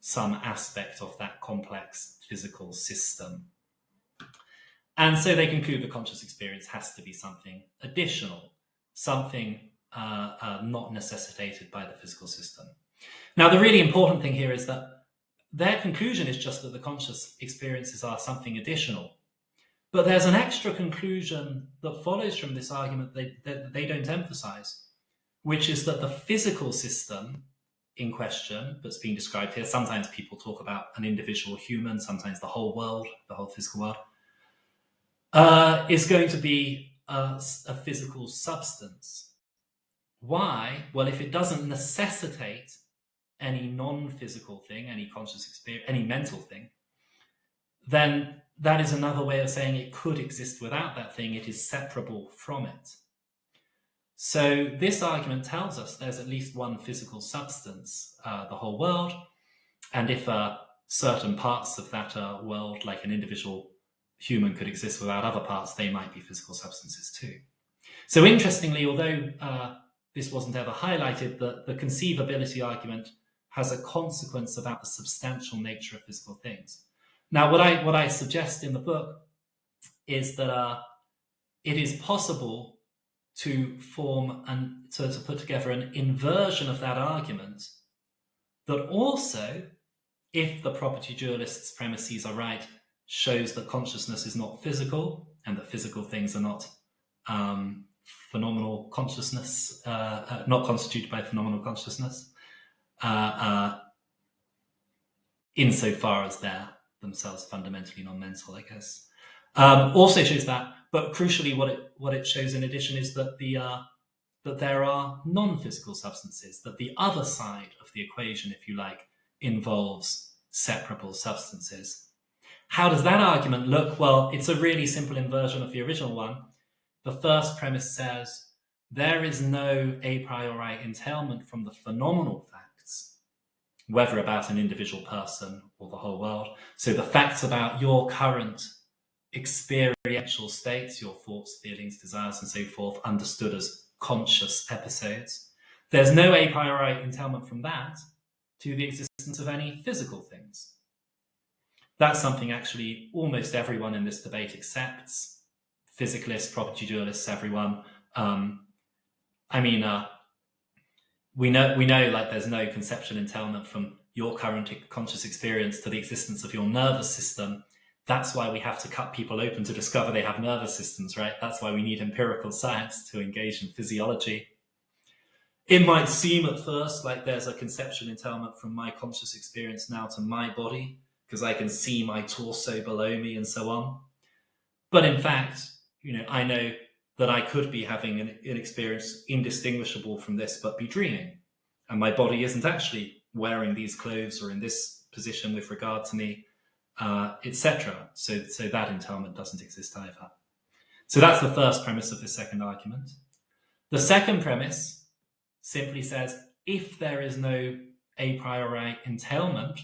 some aspect of that complex physical system. And so they conclude the conscious experience has to be something additional, something not necessitated by the physical system. Now, the really important thing here is that their conclusion is just that the conscious experiences are something additional. But there's an extra conclusion that follows from this argument that they don't emphasize, which is that the physical system in question that's being described here, sometimes people talk about an individual human, sometimes the whole world, the whole physical world, is going to be a physical substance. Why? Well, if it doesn't necessitate any non-physical thing, any conscious experience, any mental thing, then that is another way of saying it could exist without that thing. It is separable from it. So this argument tells us there's at least one physical substance, the whole world, and if certain parts of that world, like an individual human, could exist without other parts, they might be physical substances too. So interestingly, although this wasn't ever highlighted, the conceivability argument has a consequence about the substantial nature of physical things. Now, what I suggest in the book is that it is possible to form and to put together an inversion of that argument that also, if the property dualists' premises are right, shows that consciousness is not physical and that physical things are not phenomenal consciousness, not constituted by phenomenal consciousness, insofar as they're themselves fundamentally non-mental, I guess. Also shows that, but crucially, what it shows in addition is that that there are non-physical substances, that the other side of the equation, if you like, involves separable substances. How does that argument look? Well, it's a really simple inversion of the original one. The first premise says, there is no a priori entailment from the phenomenal facts, whether about an individual person or the whole world. So the facts about your current experiential states, your thoughts, feelings, desires, and so forth, understood as conscious episodes. There's no a priori entailment from that to the existence of any physical things. That's something actually almost everyone in this debate accepts. Physicalists, property dualists, everyone. We know like there's no conceptual entailment from your current conscious experience to the existence of your nervous system. That's why we have to cut people open to discover they have nervous systems, right? That's why we need empirical science to engage in physiology. It might seem at first like there's a conceptual entailment from my conscious experience now to my body, because I can see my torso below me and so on. But in fact, I know that I could be having an experience indistinguishable from this, but be dreaming. And my body isn't actually wearing these clothes or in this position with regard to me, etc. So that entailment doesn't exist either. So that's the first premise of this second argument. The second premise simply says, if there is no a priori entailment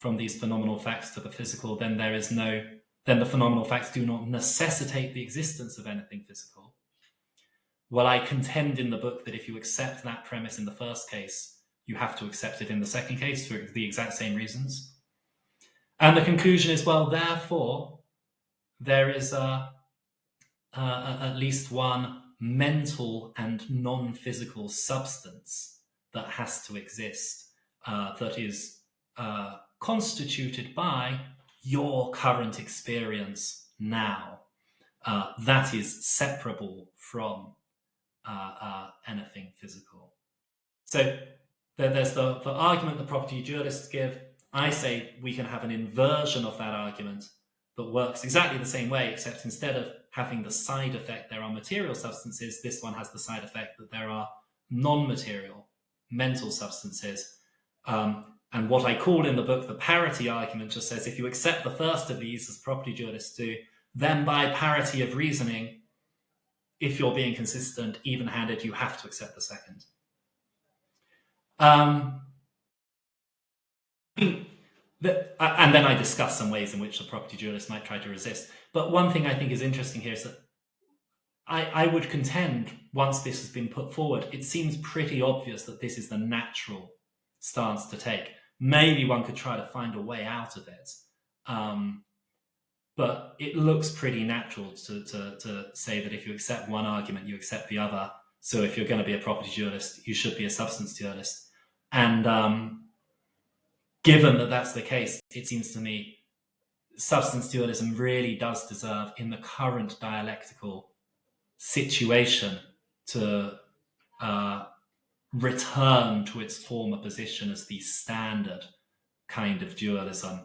from these phenomenal facts to the physical, then the phenomenal facts do not necessitate the existence of anything physical. Well, I contend in the book that if you accept that premise in the first case, you have to accept it in the second case for the exact same reasons. And the conclusion is, well, therefore, there is at least one mental and non-physical substance that has to exist, that is constituted by your current experience now. That is separable from anything physical. So there's the argument the property dualists give. I say we can have an inversion of that argument that works exactly the same way, except instead of having the side effect there are material substances, this one has the side effect that there are non-material mental substances. And what I call in the book the parity argument just says if you accept the first of these, as property dualists do, then by parity of reasoning, if you're being consistent, even-handed, you have to accept the second. And then I discuss some ways in which the property dualist might try to resist. But one thing I think is interesting here is that I would contend, once this has been put forward, it seems pretty obvious that this is the natural stance to take. Maybe one could try to find a way out of it. But it looks pretty natural to say that if you accept one argument, you accept the other. So if you're going to be a property dualist, you should be a substance dualist. And given that that's the case, it seems to me substance dualism really does deserve, in the current dialectical situation, to return to its former position as the standard kind of dualism,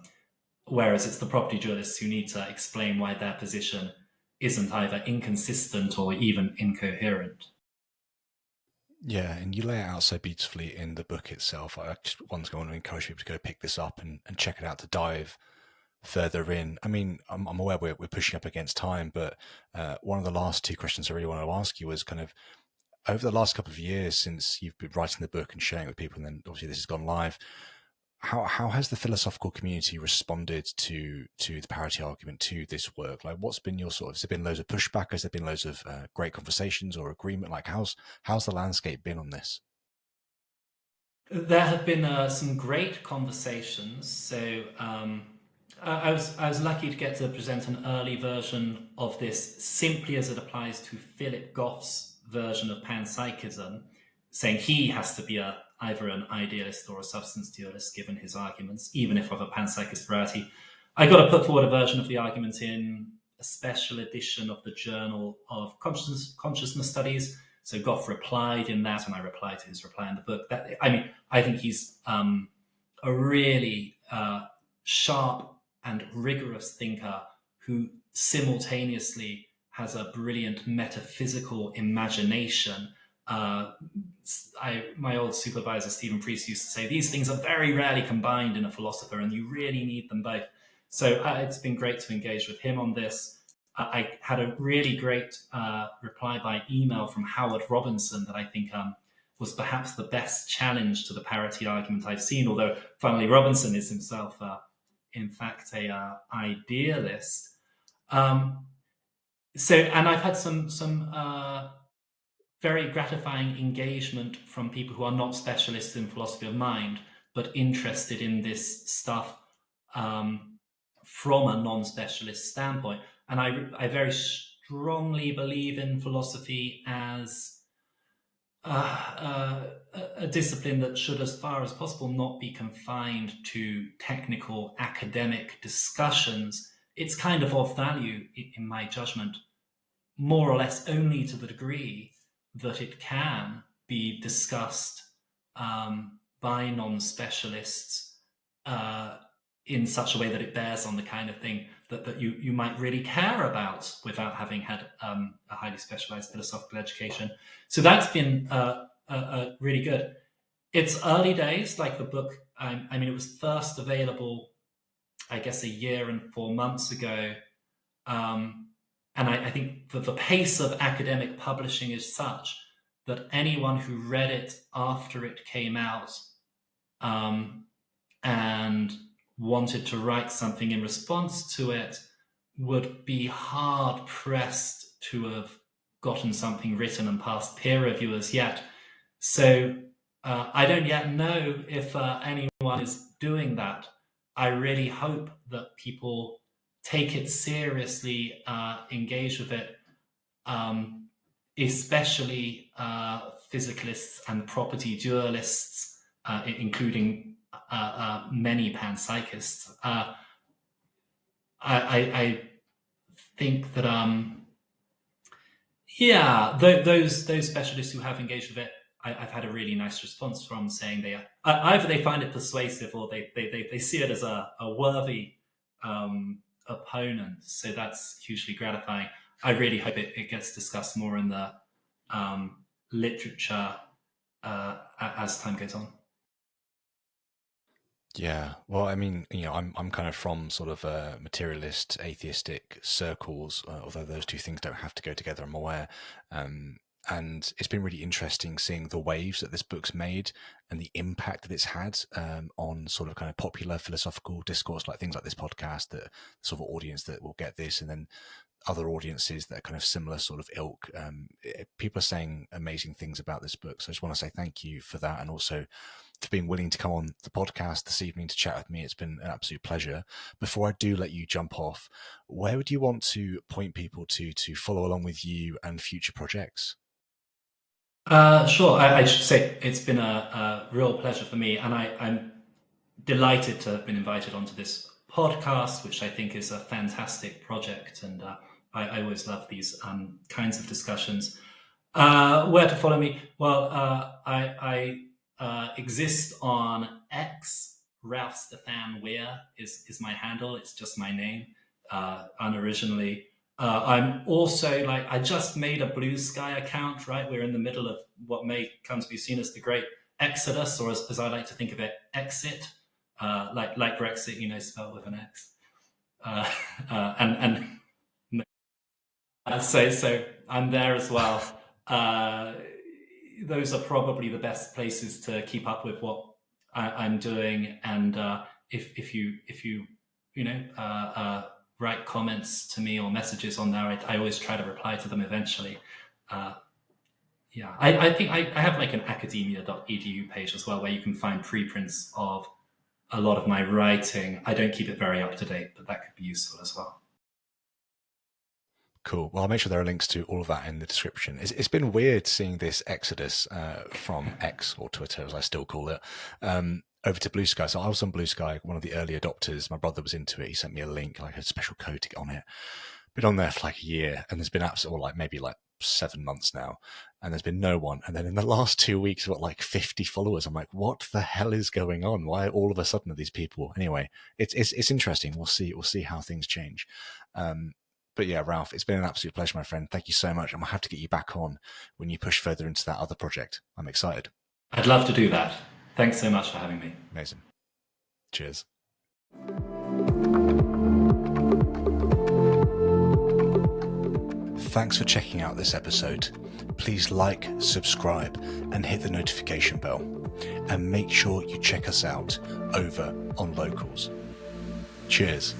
whereas it's the property dualists who need to explain why their position isn't either inconsistent or even incoherent. Yeah, and you lay it out so beautifully in the book itself. I just want to encourage people to go pick this up and check it out to dive further in. I mean, I'm aware we're pushing up against time, but one of the last two questions I really want to ask you was kind of, over the last couple of years since you've been writing the book and sharing it with people, and then obviously this has gone live, how has the philosophical community responded to the parity argument, to this work? Like, what's been your has there been loads of pushback? Has there been loads of great conversations or agreement? Like, how's the landscape been on this? There have been some great conversations. So I was lucky to get to present an early version of this, simply as it applies to Philip Goff's version of panpsychism, saying he has to be either an idealist or a substance dualist, given his arguments, even if of a panpsychist variety. I got to put forward a version of the argument in a special edition of the Journal of Consciousness Studies. So Goff replied in that, and I replied to his reply in the book. I think he's a really sharp and rigorous thinker who simultaneously has a brilliant metaphysical imagination. My old supervisor, Stephen Priest, used to say, these things are very rarely combined in a philosopher, and you really need them both. So it's been great to engage with him on this. I had a really great reply by email from Howard Robinson that I think was perhaps the best challenge to the parity argument I've seen, although funnily Robinson is himself, in fact, a idealist. And I've had some very gratifying engagement from people who are not specialists in philosophy of mind, but interested in this stuff from a non-specialist standpoint. And I very strongly believe in philosophy as a discipline that should, as far as possible, not be confined to technical academic discussions. It's kind of value, in my judgment, more or less only to the degree that it can be discussed by non-specialists in such a way that it bears on the kind of thing that you might really care about without having had a highly specialized philosophical education. So that's been really good. It's early days, like the book. I mean, it was first available, I guess, a year and 4 months ago. And I think that the pace of academic publishing is such that anyone who read it after it came out and wanted to write something in response to it would be hard pressed to have gotten something written and past peer reviewers yet. So I don't yet know if anyone is doing that. I really hope that people take it seriously, engage with it, especially physicalists and property dualists, including many panpsychists. I think that those specialists who have engaged with it, I've had a really nice response from, saying either they find it persuasive or they see it as a worthy opponent. So that's hugely gratifying. I really hope it gets discussed more in the literature as time goes on. Yeah, well, I mean, I'm kind of from sort of materialist, atheistic circles, although those two things don't have to go together, I'm aware. And it's been really interesting seeing the waves that this book's made and the impact that it's had on sort of kind of popular philosophical discourse, like things like this podcast, the sort of audience that will get this, and then other audiences that are kind of similar sort of ilk. People are saying amazing things about this book. So I just want to say thank you for that, and also for being willing to come on the podcast this evening to chat with me. It's been an absolute pleasure. Before I do let you jump off, where would you want to point people to follow along with you and future projects? Sure. I should say it's been a real pleasure for me, and I'm delighted to have been invited onto this podcast, which I think is a fantastic project, and I always love these kinds of discussions. Where to follow me? Well, I exist on X. Ralph Stefan Weir is my handle. It's just my name, unoriginally. I'm also, I just made a Blue Sky account, right? We're in the middle of what may come to be seen as the great exodus, or as I like to think of it, exit, like Brexit, spelled with an X. So I'm there as well. Those are probably the best places to keep up with what I'm doing. And if you write comments to me or messages on there, I always try to reply to them eventually. I think I have like an academia.edu page as well, where you can find preprints of a lot of my writing. I don't keep it very up to date, but that could be useful as well. Cool. Well, I'll make sure there are links to all of that in the description. It's been weird seeing this exodus from X, or Twitter as I still call it, over to Blue Sky. So I was on Blue Sky, one of the early adopters. My brother was into it. He sent me a link, like a special code to get on it. Been on there for like a year, and there's been maybe 7 months now, and there's been no one. And then in the last 2 weeks, I've got like 50 followers. I'm like, what the hell is going on? Why all of a sudden are these people? Anyway, it's interesting. We'll see how things change. But yeah, Ralph, it's been an absolute pleasure, my friend. Thank you so much. I'm going to have to get you back on when you push further into that other project. I'm excited. I'd love to do that. Thanks so much for having me. Amazing. Cheers. Thanks for checking out this episode. Please like, subscribe, and hit the notification bell. And make sure you check us out over on Locals. Cheers.